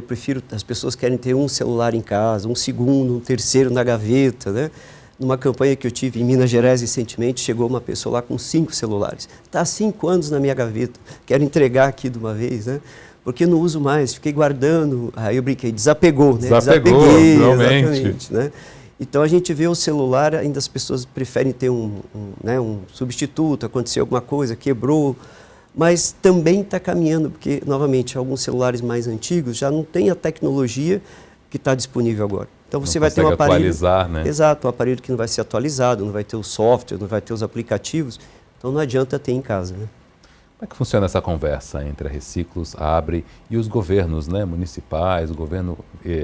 As pessoas querem ter um celular em casa, um segundo, um terceiro na gaveta, né? Numa campanha que eu tive em Minas Gerais recentemente, chegou uma pessoa lá com 5 celulares. Está há 5 anos na minha gaveta, quero entregar aqui de uma vez, né? Porque não uso mais, fiquei guardando. Aí eu brinquei, desapegou, né? Desapeguei, realmente. Exatamente, né? Então a gente vê o celular, ainda as pessoas preferem ter um substituto, aconteceu alguma coisa, quebrou, mas também está caminhando, porque, novamente, alguns celulares mais antigos já não têm a tecnologia que está disponível agora. Então você vai ter um aparelho, atualizar, né? Exato, um aparelho que não vai ser atualizado, não vai ter o software, não vai ter os aplicativos, então não adianta ter em casa, né? Como é que funciona essa conversa entre a Reciclos, a Abre e os governos, né, municipais, o governo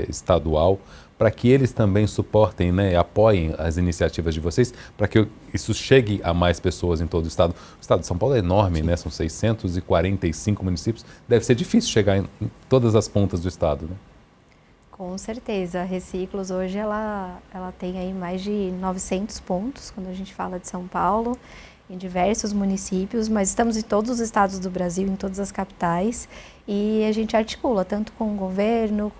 estadual, para que eles também suportem, né, e apoiem as iniciativas de vocês, para que isso chegue a mais pessoas em todo o estado? O estado de São Paulo é enorme, né? São 645 municípios, deve ser difícil chegar em todas as pontas do estado, né? Com certeza, a Reciclos hoje ela tem aí mais de 900 pontos, quando a gente fala de São Paulo, em diversos municípios, mas estamos em todos os estados do Brasil, em todas as capitais, e a gente articula tanto com o governo,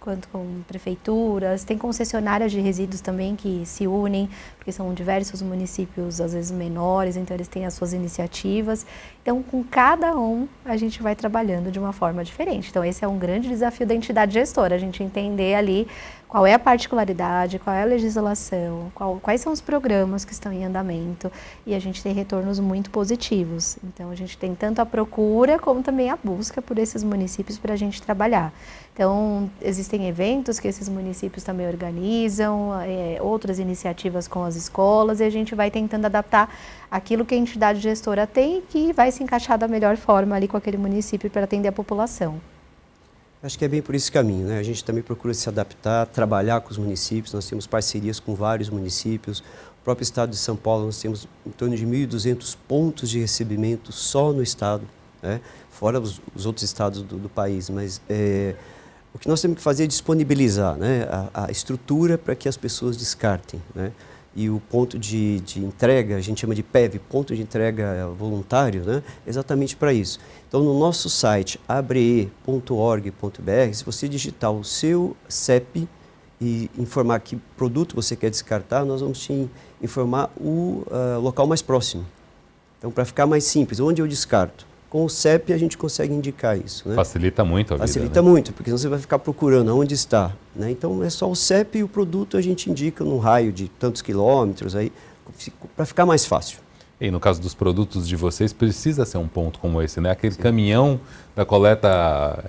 quanto com prefeituras, tem concessionárias de resíduos também que se unem, porque são diversos municípios, às vezes menores, então eles têm as suas iniciativas. Então, com cada um, a gente vai trabalhando de uma forma diferente. Então, esse é um grande desafio da entidade gestora, a gente entender ali qual é a particularidade, qual é a legislação, quais são os programas que estão em andamento, e a gente tem retornos muito positivos. Então, a gente tem tanto a procura, como também a busca por esses municípios para a gente trabalhar. Então, existem eventos que esses municípios também organizam, outras iniciativas com as escolas, e a gente vai tentando adaptar aquilo que a entidade gestora tem e que vai se encaixar da melhor forma ali com aquele município para atender a população. Acho que é bem por esse caminho, né? A gente também procura se adaptar, trabalhar com os municípios, nós temos parcerias com vários municípios. O próprio estado de São Paulo, nós temos em torno de 1.200 pontos de recebimento só no estado, né? Fora os outros estados do país, mas o que nós temos que fazer é disponibilizar, né, a estrutura para que as pessoas descartem, né? E o ponto de entrega, a gente chama de PEV, ponto de entrega voluntário, né? Exatamente para isso. Então, no nosso site, abre.org.br, se você digitar o seu CEP e informar que produto você quer descartar, nós vamos te informar o local mais próximo. Então, para ficar mais simples, onde eu descarto? Com o CEP a gente consegue indicar isso, né? Facilita muito a vida, Facilita né? muito, porque senão você vai ficar procurando onde está, né? Então é só o CEP e o produto a gente indica num raio de tantos quilômetros, aí, para ficar mais fácil. E no caso dos produtos de vocês, precisa ser um ponto como esse, né? Aquele caminhão da coleta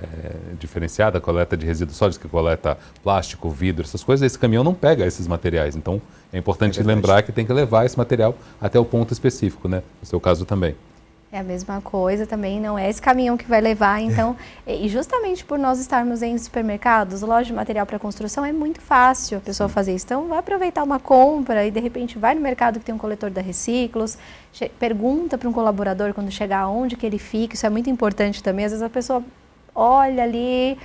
diferenciada, coleta de resíduos sólidos, que coleta plástico, vidro, essas coisas, esse caminhão não pega esses materiais. Então é importante lembrar que tem que levar esse material até o ponto específico, né? No seu caso também. É a mesma coisa também, não é esse caminhão que vai levar, então, e justamente por nós estarmos em supermercados, loja de material para construção, é muito fácil a pessoa fazer isso. Então, vai aproveitar uma compra e, de repente, vai no mercado que tem um coletor da Reciclos, pergunta para um colaborador quando chegar onde que ele fica, isso é muito importante também. Às vezes a pessoa olha ali,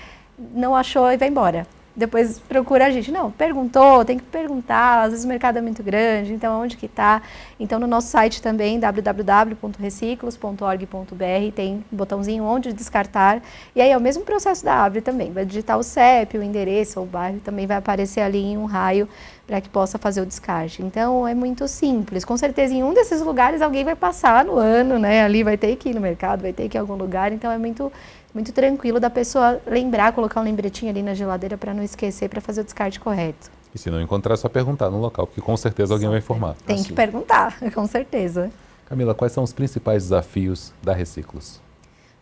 não achou e vai embora. Depois procura a gente. Não, perguntou, tem que perguntar, às vezes o mercado é muito grande, então onde que está? Então no nosso site também, www.reciclos.org.br, tem um botãozinho onde descartar, e aí é o mesmo processo da Abre também, vai digitar o CEP, o endereço ou o bairro, também vai aparecer ali em um raio para que possa fazer o descarte. Então é muito simples, com certeza em um desses lugares alguém vai passar no ano, né? Ali vai ter que ir no mercado, vai ter que ir em algum lugar, então é muito tranquilo da pessoa lembrar, colocar um lembretinho ali na geladeira para não esquecer, para fazer o descarte correto. E se não encontrar, é só perguntar no local, porque com certeza alguém vai informar. Tem que perguntar, com certeza. Camila, quais são os principais desafios da Reciclos?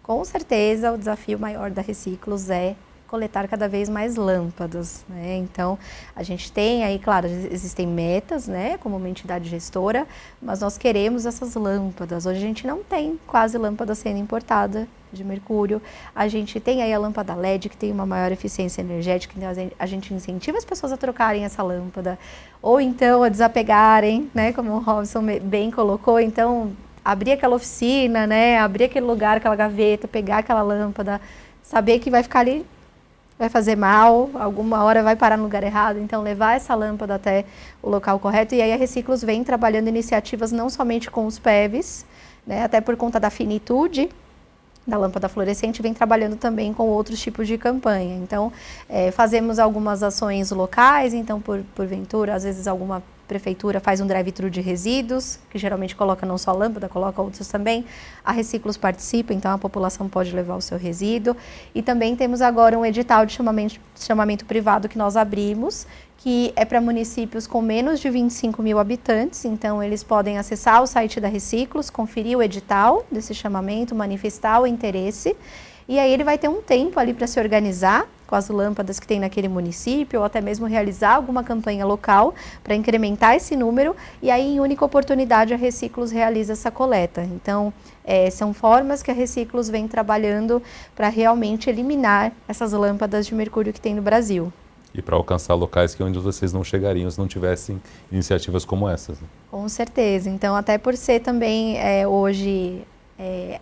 Com certeza, o desafio maior da Reciclos é coletar cada vez mais lâmpadas, né? Então, a gente tem aí, claro, existem metas, né, como uma entidade gestora, mas nós queremos essas lâmpadas. Hoje a gente não tem quase lâmpada sendo importada de mercúrio. A gente tem aí a lâmpada LED, que tem uma maior eficiência energética, então a gente incentiva as pessoas a trocarem essa lâmpada, ou então a desapegarem, né, como o Robson bem colocou, então abrir aquela oficina, né, abrir aquele lugar, aquela gaveta, pegar aquela lâmpada, saber que vai ficar ali, vai fazer mal, alguma hora vai parar no lugar errado, então levar essa lâmpada até o local correto. E aí a Reciclos vem trabalhando iniciativas não somente com os PEVs, né, até por conta da finitude da lâmpada fluorescente, vem trabalhando também com outros tipos de campanha. Então, fazemos algumas ações locais, então, porventura, às vezes alguma prefeitura faz um drive-thru de resíduos, que geralmente coloca não só lâmpada, coloca outros também. A Reciclos participa, então a população pode levar o seu resíduo. E também temos agora um edital de chamamento privado que nós abrimos, que é para municípios com menos de 25 mil habitantes, então eles podem acessar o site da Reciclos, conferir o edital desse chamamento, manifestar o interesse, e aí ele vai ter um tempo ali para se organizar com as lâmpadas que tem naquele município, ou até mesmo realizar alguma campanha local para incrementar esse número, e aí em única oportunidade a Reciclos realiza essa coleta. Então, são formas que a Reciclos vem trabalhando para realmente eliminar essas lâmpadas de mercúrio que tem no Brasil. E para alcançar locais que onde vocês não chegariam se não tivessem iniciativas como essas. Né? Com certeza. Então, até por ser também hoje,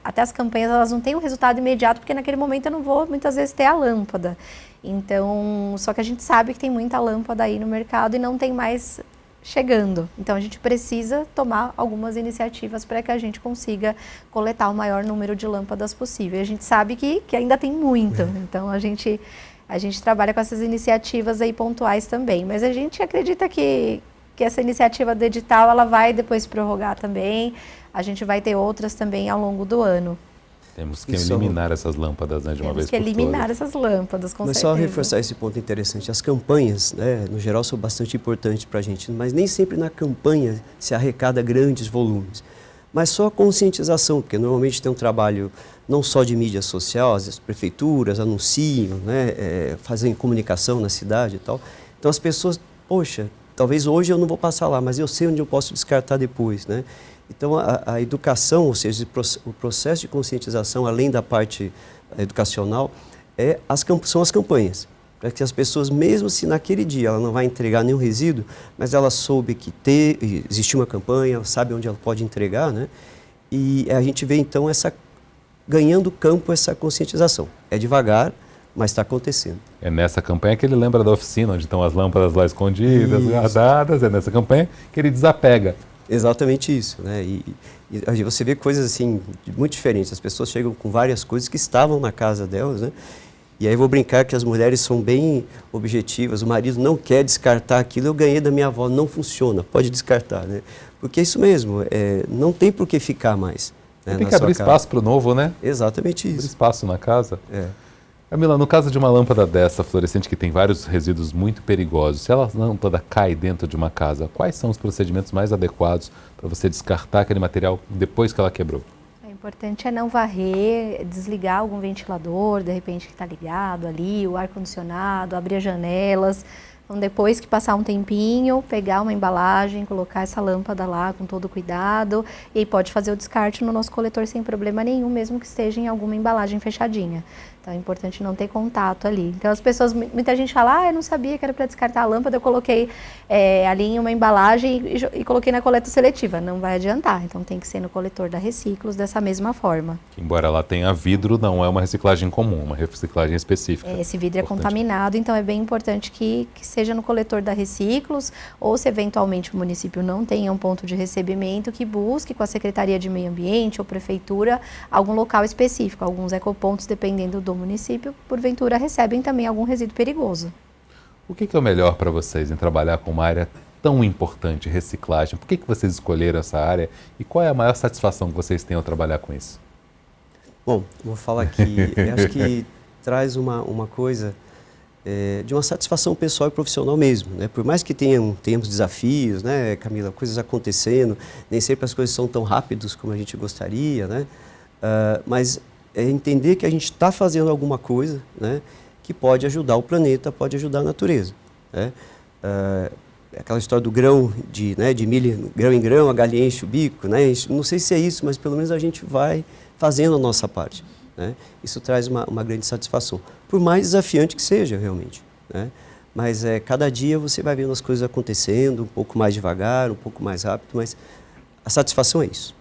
até as campanhas elas não têm um resultado imediato, porque naquele momento eu não vou muitas vezes ter a lâmpada. Então, só que a gente sabe que tem muita lâmpada aí no mercado e não tem mais chegando. Então, a gente precisa tomar algumas iniciativas para que a gente consiga coletar o maior número de lâmpadas possível. A gente sabe que ainda tem muito. Então, a gente trabalha com essas iniciativas aí pontuais também, mas a gente acredita que essa iniciativa do edital ela vai depois prorrogar também, a gente vai ter outras também ao longo do ano. Temos que eliminar essas lâmpadas, né, de uma vez por todas. Temos que eliminar essas lâmpadas, com certeza. Mas só reforçar esse ponto interessante, as campanhas, né, no geral, são bastante importantes para a gente, mas nem sempre na campanha se arrecada grandes volumes. Mas só a conscientização, porque normalmente tem um trabalho não só de mídia social, as prefeituras anunciam, né, fazem comunicação na cidade e tal. Então as pessoas, poxa, talvez hoje eu não vou passar lá, mas eu sei onde eu posso descartar depois, né? Então a educação, ou seja, o processo de conscientização, além da parte educacional, são as campanhas. Para que as pessoas, mesmo se naquele dia ela não vai entregar nenhum resíduo, mas ela soube que existe uma campanha, sabe onde ela pode entregar, né? E a gente vê então ganhando campo essa conscientização. É devagar, mas está acontecendo. É nessa campanha que ele lembra da oficina, onde estão as lâmpadas lá escondidas, guardadas, é nessa campanha que ele desapega. Exatamente isso, né? E você vê coisas assim muito diferentes. As pessoas chegam com várias coisas que estavam na casa delas, né? E aí eu vou brincar que as mulheres são bem objetivas, o marido não quer descartar aquilo, eu ganhei da minha avó, não funciona, pode descartar, né? Porque é isso mesmo, não tem por que ficar mais. Né, tem que abrir espaço para o novo, né? Exatamente isso. Abrir espaço na casa. Camila, no caso de uma lâmpada dessa, fluorescente, que tem vários resíduos muito perigosos, se a lâmpada cai dentro de uma casa, quais são os procedimentos mais adequados para você descartar aquele material depois que ela quebrou? O importante é não varrer, desligar algum ventilador, de repente que está ligado ali, o ar-condicionado, abrir as janelas. Então, depois que passar um tempinho, pegar uma embalagem, colocar essa lâmpada lá com todo cuidado e aí pode fazer o descarte no nosso coletor sem problema nenhum, mesmo que esteja em alguma embalagem fechadinha. Então é importante não ter contato ali. Então as pessoas, muita gente fala, eu não sabia que era para descartar a lâmpada, eu coloquei ali em uma embalagem e coloquei na coleta seletiva. Não vai adiantar, então tem que ser no coletor da Reciclos dessa mesma forma. Embora ela tenha vidro, não é uma reciclagem comum, uma reciclagem específica. Esse vidro é contaminado, então é bem importante que seja no coletor da Reciclos, ou se eventualmente o município não tenha um ponto de recebimento, que busque com a Secretaria de Meio Ambiente ou Prefeitura algum local específico. Alguns ecopontos, dependendo do município, porventura recebem também algum resíduo perigoso. O que é o melhor para vocês em trabalhar com uma área tão importante, reciclagem? Por que vocês escolheram essa área e qual é a maior satisfação que vocês têm ao trabalhar com isso? Bom, vou falar que acho que traz uma coisa de uma satisfação pessoal e profissional mesmo, né? Por mais que tenhamos desafios, né, Camila, coisas acontecendo, nem sempre as coisas são tão rápidas como a gente gostaria, né? Mas entender que a gente está fazendo alguma coisa, né, que pode ajudar o planeta, pode ajudar a natureza, né? Aquela história do grão, de milho, grão em grão, a galinha enche o bico, né? Não sei se é isso, mas pelo menos a gente vai fazendo a nossa parte, né? Isso traz uma grande satisfação, por mais desafiante que seja realmente, né? Mas cada dia você vai vendo as coisas acontecendo, um pouco mais devagar, um pouco mais rápido, mas a satisfação é isso.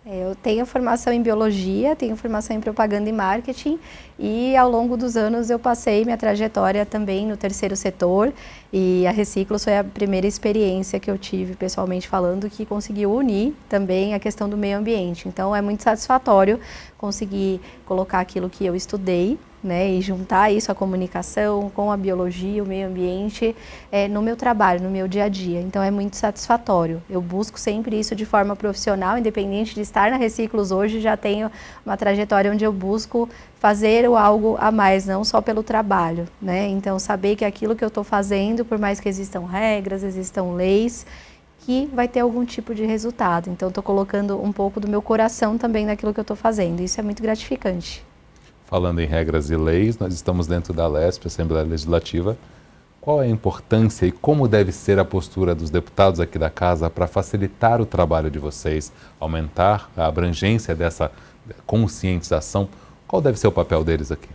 Eu tenho formação em biologia, tenho formação em propaganda e marketing e ao longo dos anos eu passei minha trajetória também no terceiro setor e a Reciclos foi a primeira experiência que eu tive pessoalmente falando que conseguiu unir também a questão do meio ambiente. Então é muito satisfatório conseguir colocar aquilo que eu estudei, né, e juntar isso, a comunicação com a biologia, o meio ambiente, no meu trabalho, no meu dia a dia. Então é muito satisfatório. Eu busco sempre isso de forma profissional, independente de estar na Reciclos hoje, já tenho uma trajetória onde eu busco fazer algo a mais, não só pelo trabalho, né? Então saber que aquilo que eu estou fazendo, por mais que existam regras, existam leis, que vai ter algum tipo de resultado. Então estou colocando um pouco do meu coração também naquilo que eu estou fazendo. Isso é muito gratificante. Falando em regras e leis, nós estamos dentro da ALESP, Assembleia Legislativa. Qual é a importância e como deve ser a postura dos deputados aqui da Casa para facilitar o trabalho de vocês, aumentar a abrangência dessa conscientização? Qual deve ser o papel deles aqui?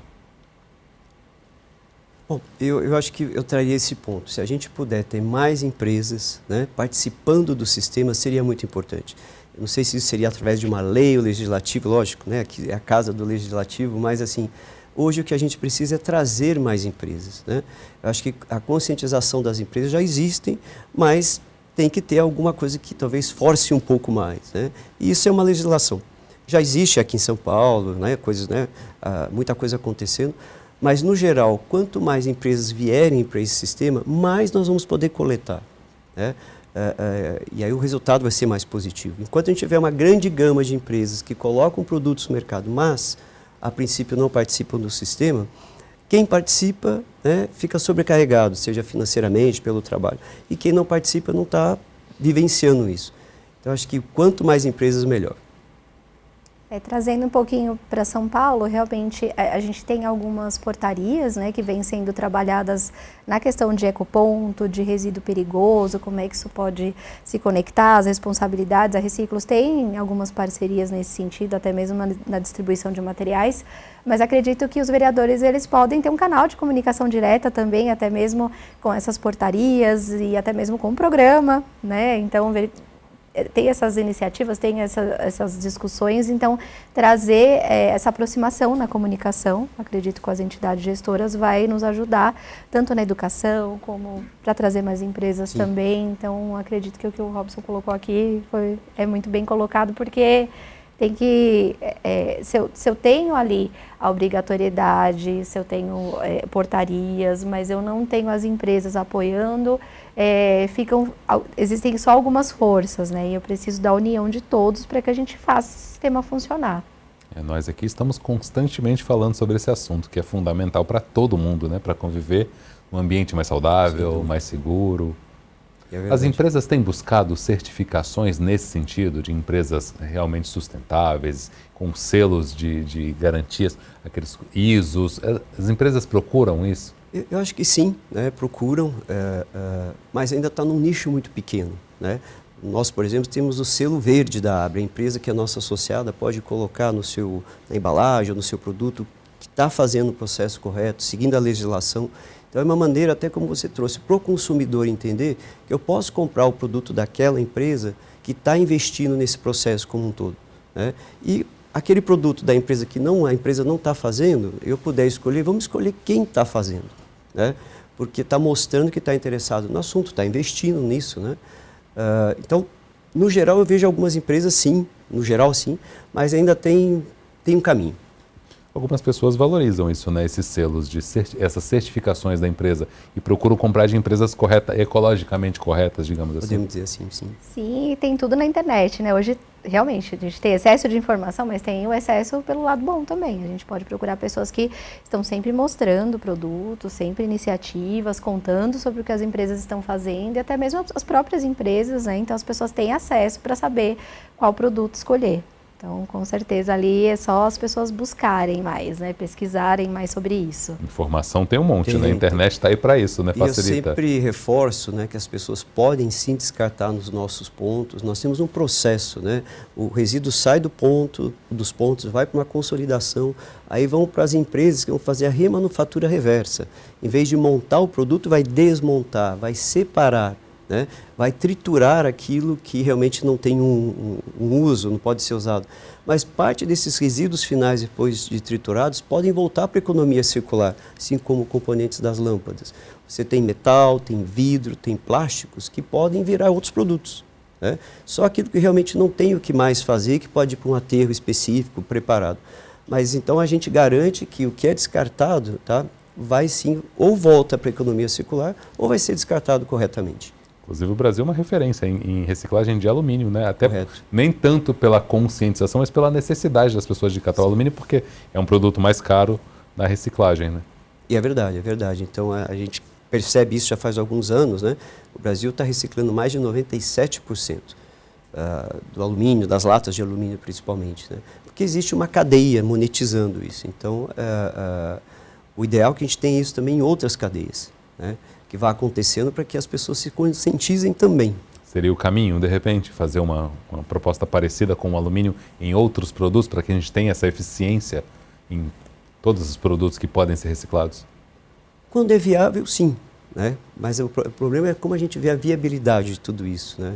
Bom, eu acho que eu traria esse ponto. Se a gente puder ter mais empresas, né, participando do sistema, seria muito importante. Não sei se isso seria através de uma lei ou legislativo, lógico, né? Aqui é a casa do legislativo, mas assim, hoje o que a gente precisa é trazer mais empresas, né? Eu acho que a conscientização das empresas já existem, mas tem que ter alguma coisa que talvez force um pouco mais, né? E isso é uma legislação. Já existe aqui em São Paulo, né? Coisas, né? Muita coisa acontecendo, mas no geral, quanto mais empresas vierem para esse sistema, mais nós vamos poder coletar, né? E aí o resultado vai ser mais positivo. Enquanto a gente tiver uma grande gama de empresas que colocam produtos no mercado, mas a princípio não participam do sistema, quem participa, né, fica sobrecarregado, seja financeiramente, pelo trabalho. E quem não participa não está vivenciando isso. Então acho que quanto mais empresas, melhor. Trazendo um pouquinho para São Paulo, realmente a gente tem algumas portarias, né, que vêm sendo trabalhadas na questão de ecoponto, de resíduo perigoso, como é que isso pode se conectar, as responsabilidades. A Reciclos tem algumas parcerias nesse sentido, até mesmo na distribuição de materiais, mas acredito que os vereadores eles podem ter um canal de comunicação direta também, até mesmo com essas portarias e até mesmo com o programa, né? Então, tem essas iniciativas, tem essas discussões, então trazer essa aproximação na comunicação, acredito que com as entidades gestoras vai nos ajudar, tanto na educação como para trazer mais empresas Sim. também, então acredito que o que o Robson colocou aqui é muito bem colocado, porque tem que, se eu tenho ali a obrigatoriedade, se eu tenho portarias, mas eu não tenho as empresas apoiando, existem só algumas forças, né? E eu preciso da união de todos para que a gente faça esse sistema funcionar. Nós aqui estamos constantemente falando sobre esse assunto, que é fundamental para todo mundo, né? Para conviver num ambiente mais saudável, mais seguro. As empresas têm buscado certificações nesse sentido, de empresas realmente sustentáveis, com selos de garantias, aqueles ISOs. As empresas procuram isso? Eu acho que sim, né? Procuram, mas ainda está num nicho muito pequeno, né? Nós, por exemplo, temos o selo verde da ABRE, a empresa que é nossa associada pode colocar na embalagem ou no seu produto que está fazendo o processo correto, seguindo a legislação. Então é uma maneira, até como você trouxe, para o consumidor entender que eu posso comprar o produto daquela empresa que está investindo nesse processo como um todo, né? E aquele produto da empresa que a empresa não está fazendo, eu puder escolher, vamos escolher quem está fazendo, né? Porque está mostrando que está interessado no assunto, está investindo nisso, né? Então, no geral, eu vejo algumas empresas sim, no geral sim, mas ainda tem um caminho. Algumas pessoas valorizam isso, né? Esses selos, essas certificações da empresa e procuram comprar de empresas ecologicamente corretas, digamos assim. Podemos dizer assim, sim. Sim, tem tudo na internet, né? Hoje, realmente, a gente tem excesso de informação, mas tem o excesso pelo lado bom também. A gente pode procurar pessoas que estão sempre mostrando produtos, sempre iniciativas, contando sobre o que as empresas estão fazendo e até mesmo as próprias empresas, né? Então, as pessoas têm acesso para saber qual produto escolher. Então, com certeza, ali é só as pessoas buscarem mais, né? Pesquisarem mais sobre isso. Informação tem um monte, né? A internet está aí para isso, né? Facilita. Eu sempre reforço, né, que as pessoas podem sim descartar nos nossos pontos. Nós temos um processo, né? O resíduo sai dos pontos, vai para uma consolidação, aí vão para as empresas que vão fazer a remanufatura reversa. Em vez de montar o produto, vai desmontar, vai separar, né? Vai triturar aquilo que realmente não tem um uso, não pode ser usado. Mas parte desses resíduos finais, depois de triturados, podem voltar para a economia circular, assim como componentes das lâmpadas. Você tem metal, tem vidro, tem plásticos que podem virar outros produtos, né? Só aquilo que realmente não tem o que mais fazer, que pode ir para um aterro específico, preparado. Mas então a gente garante que o que é descartado, tá, vai sim, ou volta para a economia circular, ou vai ser descartado corretamente. Inclusive o Brasil é uma referência em reciclagem de alumínio, né? Até Correto. Nem tanto pela conscientização, mas pela necessidade das pessoas de catar o alumínio, porque é um produto mais caro na reciclagem, né? E é verdade, é verdade. Então a gente percebe isso já faz alguns anos, né? O Brasil está reciclando mais de 97% do alumínio, das latas de alumínio principalmente, né? Porque existe uma cadeia monetizando isso. Então o ideal é que a gente tenha isso também em outras cadeias, né? Que vá acontecendo para que as pessoas se conscientizem também. Seria o caminho, de repente, fazer uma proposta parecida com o alumínio em outros produtos, para que a gente tenha essa eficiência em todos os produtos que podem ser reciclados? Quando é viável, sim, né? Mas o problema é como a gente vê a viabilidade de tudo isso, né?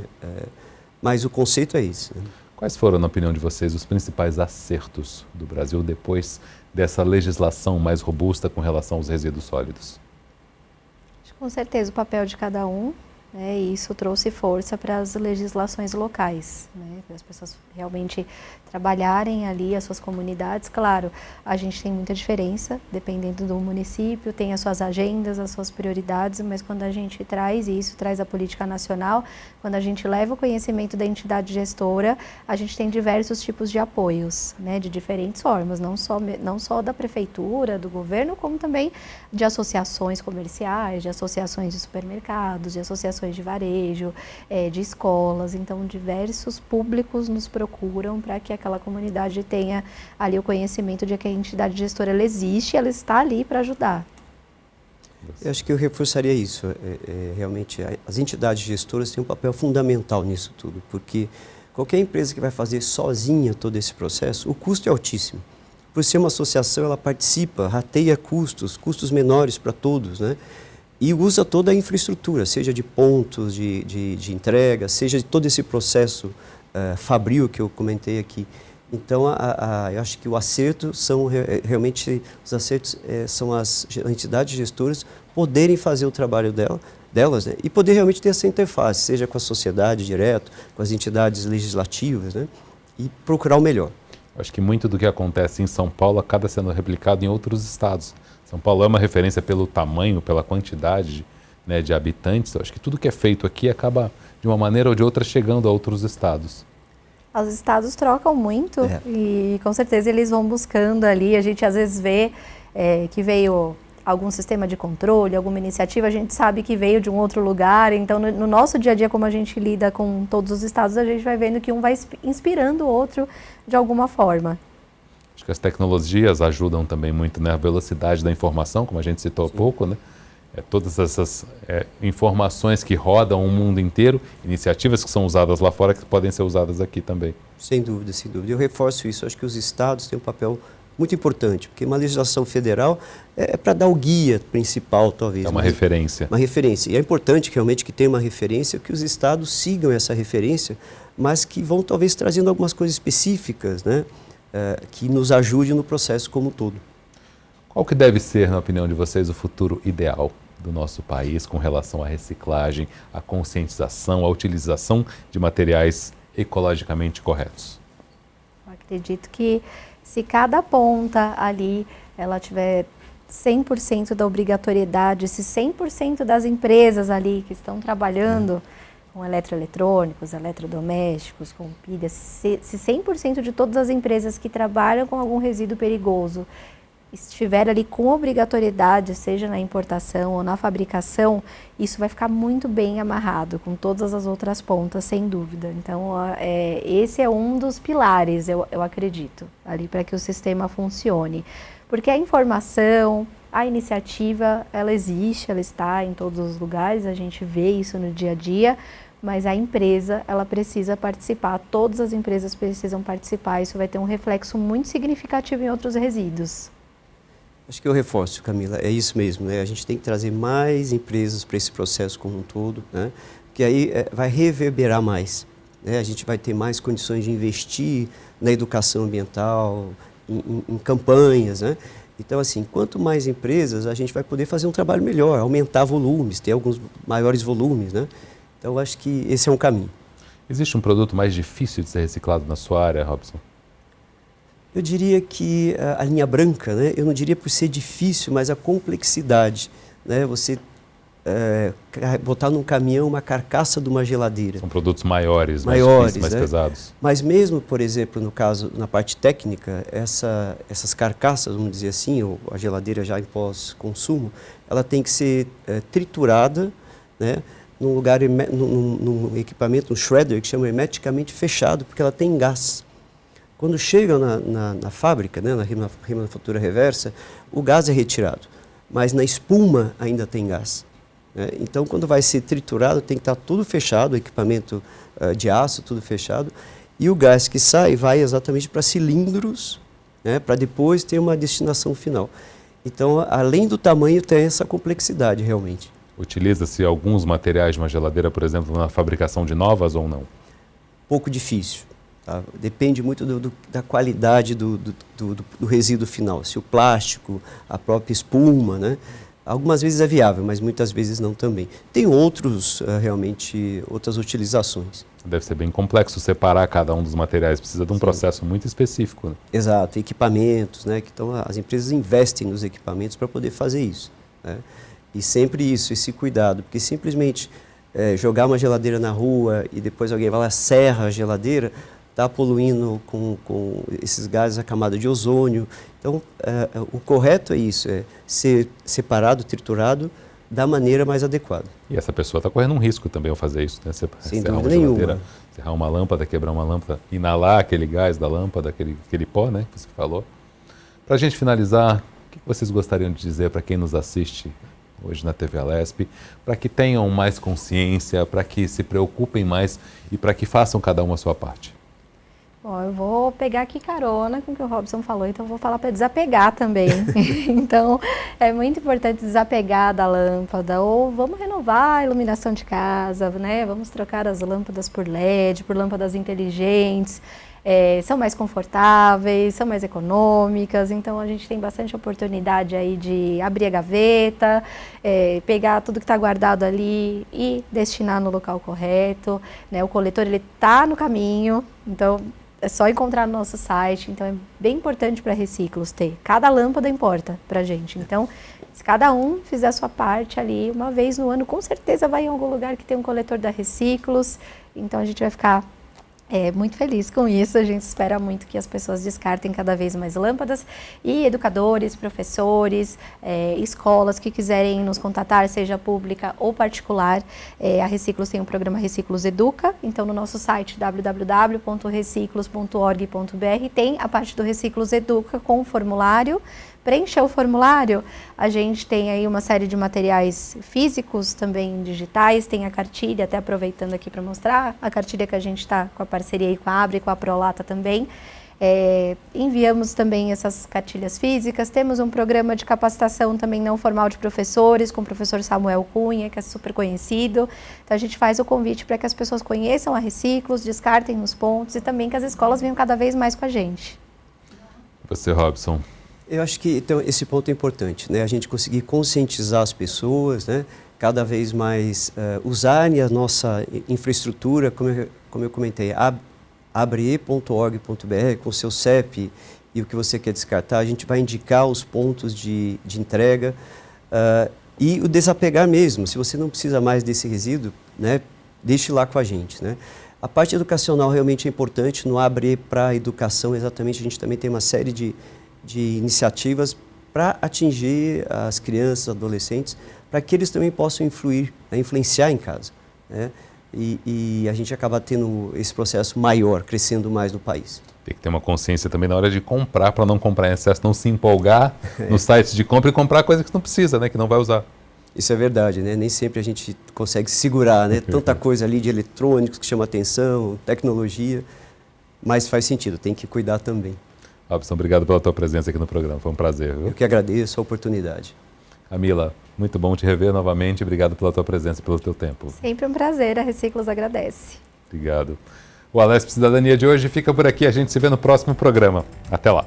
Mas o conceito é esse, né? Quais foram, na opinião de vocês, os principais acertos do Brasil depois dessa legislação mais robusta com relação aos resíduos sólidos? Com certeza o papel de cada um, né, e isso trouxe força para as legislações locais, né, para as pessoas realmente trabalharem ali as suas comunidades. Claro, a gente tem muita diferença, dependendo do município, tem as suas agendas, as suas prioridades, mas quando a gente traz isso, traz a política nacional, quando a gente leva o conhecimento da entidade gestora, a gente tem diversos tipos de apoios, né, de diferentes formas, não só da prefeitura, do governo, como também de associações comerciais, de associações de supermercados, de associações de varejo, de escolas. Então, diversos públicos nos procuram para que aquela comunidade tenha ali o conhecimento de que a entidade gestora ela existe, ela está ali para ajudar. Eu acho que eu reforçaria isso. Realmente, as entidades gestoras têm um papel fundamental nisso tudo, porque qualquer empresa que vai fazer sozinha todo esse processo, o custo é altíssimo. Por ser uma associação, ela participa, rateia custos menores para todos, né? E usa toda a infraestrutura, seja de pontos de entrega, seja de todo esse processo fabril que eu comentei aqui. Então, eu acho que o acerto são realmente, os acertos são as entidades gestoras poderem fazer o trabalho delas, né? E poder realmente ter essa interface, seja com a sociedade direto, com as entidades legislativas, né? E procurar o melhor. Acho que muito do que acontece em São Paulo acaba sendo replicado em outros estados. São Paulo é uma referência pelo tamanho, pela quantidade, né, de habitantes. Eu acho que tudo que é feito aqui acaba, de uma maneira ou de outra, chegando a outros estados. Os estados trocam muito e com certeza eles vão buscando ali. A gente às vezes vê que veio algum sistema de controle, alguma iniciativa, a gente sabe que veio de um outro lugar. Então, no nosso dia a dia, como a gente lida com todos os estados, a gente vai vendo que um vai inspirando o outro de alguma forma. Acho que as tecnologias ajudam também muito, né? A velocidade da informação, como a gente citou há pouco, né? Todas essas informações que rodam o mundo inteiro, iniciativas que são usadas lá fora que podem ser usadas aqui também. Sem dúvida, sem dúvida. Eu reforço isso. Acho que os estados têm um papel muito importante, porque uma legislação federal é para dar o guia principal, talvez. É uma referência. Uma referência. E é importante realmente que tenha uma referência, que os estados sigam essa referência, mas que vão talvez trazendo algumas coisas específicas, né, que nos ajudem no processo como um todo. Qual que deve ser, na opinião de vocês, o futuro ideal do nosso país com relação à reciclagem, à conscientização, à utilização de materiais ecologicamente corretos? Eu acredito que se cada ponta ali ela tiver 100% da obrigatoriedade, se 100% das empresas ali que estão trabalhando com eletroeletrônicos, eletrodomésticos, com pilhas, se 100% de todas as empresas que trabalham com algum resíduo perigoso estiver ali com obrigatoriedade, seja na importação ou na fabricação, isso vai ficar muito bem amarrado com todas as outras pontas, sem dúvida. Então, esse é um dos pilares, eu acredito, ali para que o sistema funcione. Porque a informação, a iniciativa, ela existe, ela está em todos os lugares, a gente vê isso no dia a dia, mas a empresa, ela precisa participar, todas as empresas precisam participar, isso vai ter um reflexo muito significativo em outros resíduos. Acho que eu reforço, Camila, é isso mesmo, né? A gente tem que trazer mais empresas para esse processo como um todo, né? Porque aí vai reverberar mais, né? A gente vai ter mais condições de investir na educação ambiental, em campanhas, né? Então, assim, quanto mais empresas, a gente vai poder fazer um trabalho melhor, aumentar volumes, ter alguns maiores volumes, né? Então, acho que esse é um caminho. Existe um produto mais difícil de ser reciclado na sua área, Robson? Eu diria que a linha branca, né? Eu não diria por ser difícil, mas a complexidade, né? Você botar num caminhão uma carcaça de uma geladeira. São produtos maiores, mais difíceis, mais pesados. Mas mesmo, por exemplo, no caso, na parte técnica, essas carcaças, vamos dizer assim, ou a geladeira já em pós-consumo, ela tem que ser triturada, né? Num lugar, num equipamento, um shredder, que chama hermeticamente fechado, porque ela tem gás. Quando chega na fábrica, né, na remanufatura reversa, o gás é retirado, mas na espuma ainda tem gás. Né? Então, quando vai ser triturado, tem que estar tudo fechado, o equipamento de aço, tudo fechado, e o gás que sai vai exatamente para cilindros, né, para depois ter uma destinação final. Então, além do tamanho, tem essa complexidade realmente. Utiliza-se alguns materiais de uma geladeira, por exemplo, na fabricação de novas ou não? Pouco difícil. Tá? Depende muito da qualidade do resíduo final. Se o plástico, a própria espuma, né? Algumas vezes é viável, mas muitas vezes não também. Tem realmente outras utilizações. Deve ser bem complexo separar cada um dos materiais, precisa de um processo muito específico. Né? Exato, equipamentos, né? Então as empresas investem nos equipamentos para poder fazer isso. Né? E sempre isso, esse cuidado, porque simplesmente jogar uma geladeira na rua e depois alguém vai lá, serra a geladeira, está poluindo com esses gases a camada de ozônio. Então, o correto é isso, é ser separado, triturado, da maneira mais adequada. E essa pessoa está correndo um risco também ao fazer isso, né? Você sem dúvida nenhuma. Serrar uma lâmpada, quebrar uma lâmpada, inalar aquele gás da lâmpada, aquele pó, né, que você falou. Para a gente finalizar, o que vocês gostariam de dizer para quem nos assiste hoje na TV Alesp, para que tenham mais consciência, para que se preocupem mais e para que façam cada um a sua parte? Bom, eu vou pegar aqui carona com o que o Robson falou, então eu vou falar para desapegar também. Então, é muito importante desapegar da lâmpada, ou vamos renovar a iluminação de casa, né? Vamos trocar as lâmpadas por LED, por lâmpadas inteligentes, são mais confortáveis, são mais econômicas, então a gente tem bastante oportunidade aí de abrir a gaveta, pegar tudo que está guardado ali e destinar no local correto, né? O coletor, ele está no caminho, então é só encontrar no nosso site, então é bem importante para Reciclos ter. Cada lâmpada importa para a gente, então se cada um fizer a sua parte ali, uma vez no ano, com certeza vai em algum lugar que tem um coletor da Reciclos, então a gente vai ficar muito feliz com isso. A gente espera muito que as pessoas descartem cada vez mais lâmpadas, e educadores, professores, escolas que quiserem nos contatar, seja pública ou particular, a Reciclos tem o programa Reciclos Educa, então no nosso site www.reciclos.org.br tem a parte do Reciclos Educa com o formulário. Preencher o formulário, a gente tem aí uma série de materiais físicos, também digitais, tem a cartilha, até aproveitando aqui para mostrar, a cartilha que a gente está com a parceria aí com a Abre e com a Prolata também. Enviamos também essas cartilhas físicas, temos um programa de capacitação também não formal de professores, com o professor Samuel Cunha, que é super conhecido. Então a gente faz o convite para que as pessoas conheçam a Reciclos, descartem nos pontos e também que as escolas venham cada vez mais com a gente. Você, Robson? Eu acho que então, esse ponto é importante, né? A gente conseguir conscientizar as pessoas, né? Cada vez mais usarem a nossa infraestrutura, como eu comentei, abre.org.br, com o seu CEP e o que você quer descartar, a gente vai indicar os pontos de entrega e o desapegar mesmo. Se você não precisa mais desse resíduo, né, deixe lá com a gente, né? A parte educacional realmente é importante. No Abre para a Educação, exatamente, a gente também tem uma série de iniciativas para atingir as crianças, adolescentes, para que eles também possam influenciar em casa, né? E a gente acaba tendo esse processo maior, crescendo mais no país. Tem que ter uma consciência também na hora de comprar, para não comprar em excesso, não se empolgar nos sites de compra e comprar coisa que não precisa, né, que não vai usar. Isso é verdade, né? Nem sempre a gente consegue segurar, né? Tanta coisa ali de eletrônicos que chama atenção, tecnologia, mas faz sentido, tem que cuidar também. Robson, obrigado pela tua presença aqui no programa, foi um prazer. Viu? Eu que agradeço a oportunidade. Camila, muito bom te rever novamente, obrigado pela tua presença e pelo teu tempo. Sempre um prazer, a Reciclos agradece. Obrigado. O Alesp Cidadania de hoje fica por aqui, a gente se vê no próximo programa. Até lá.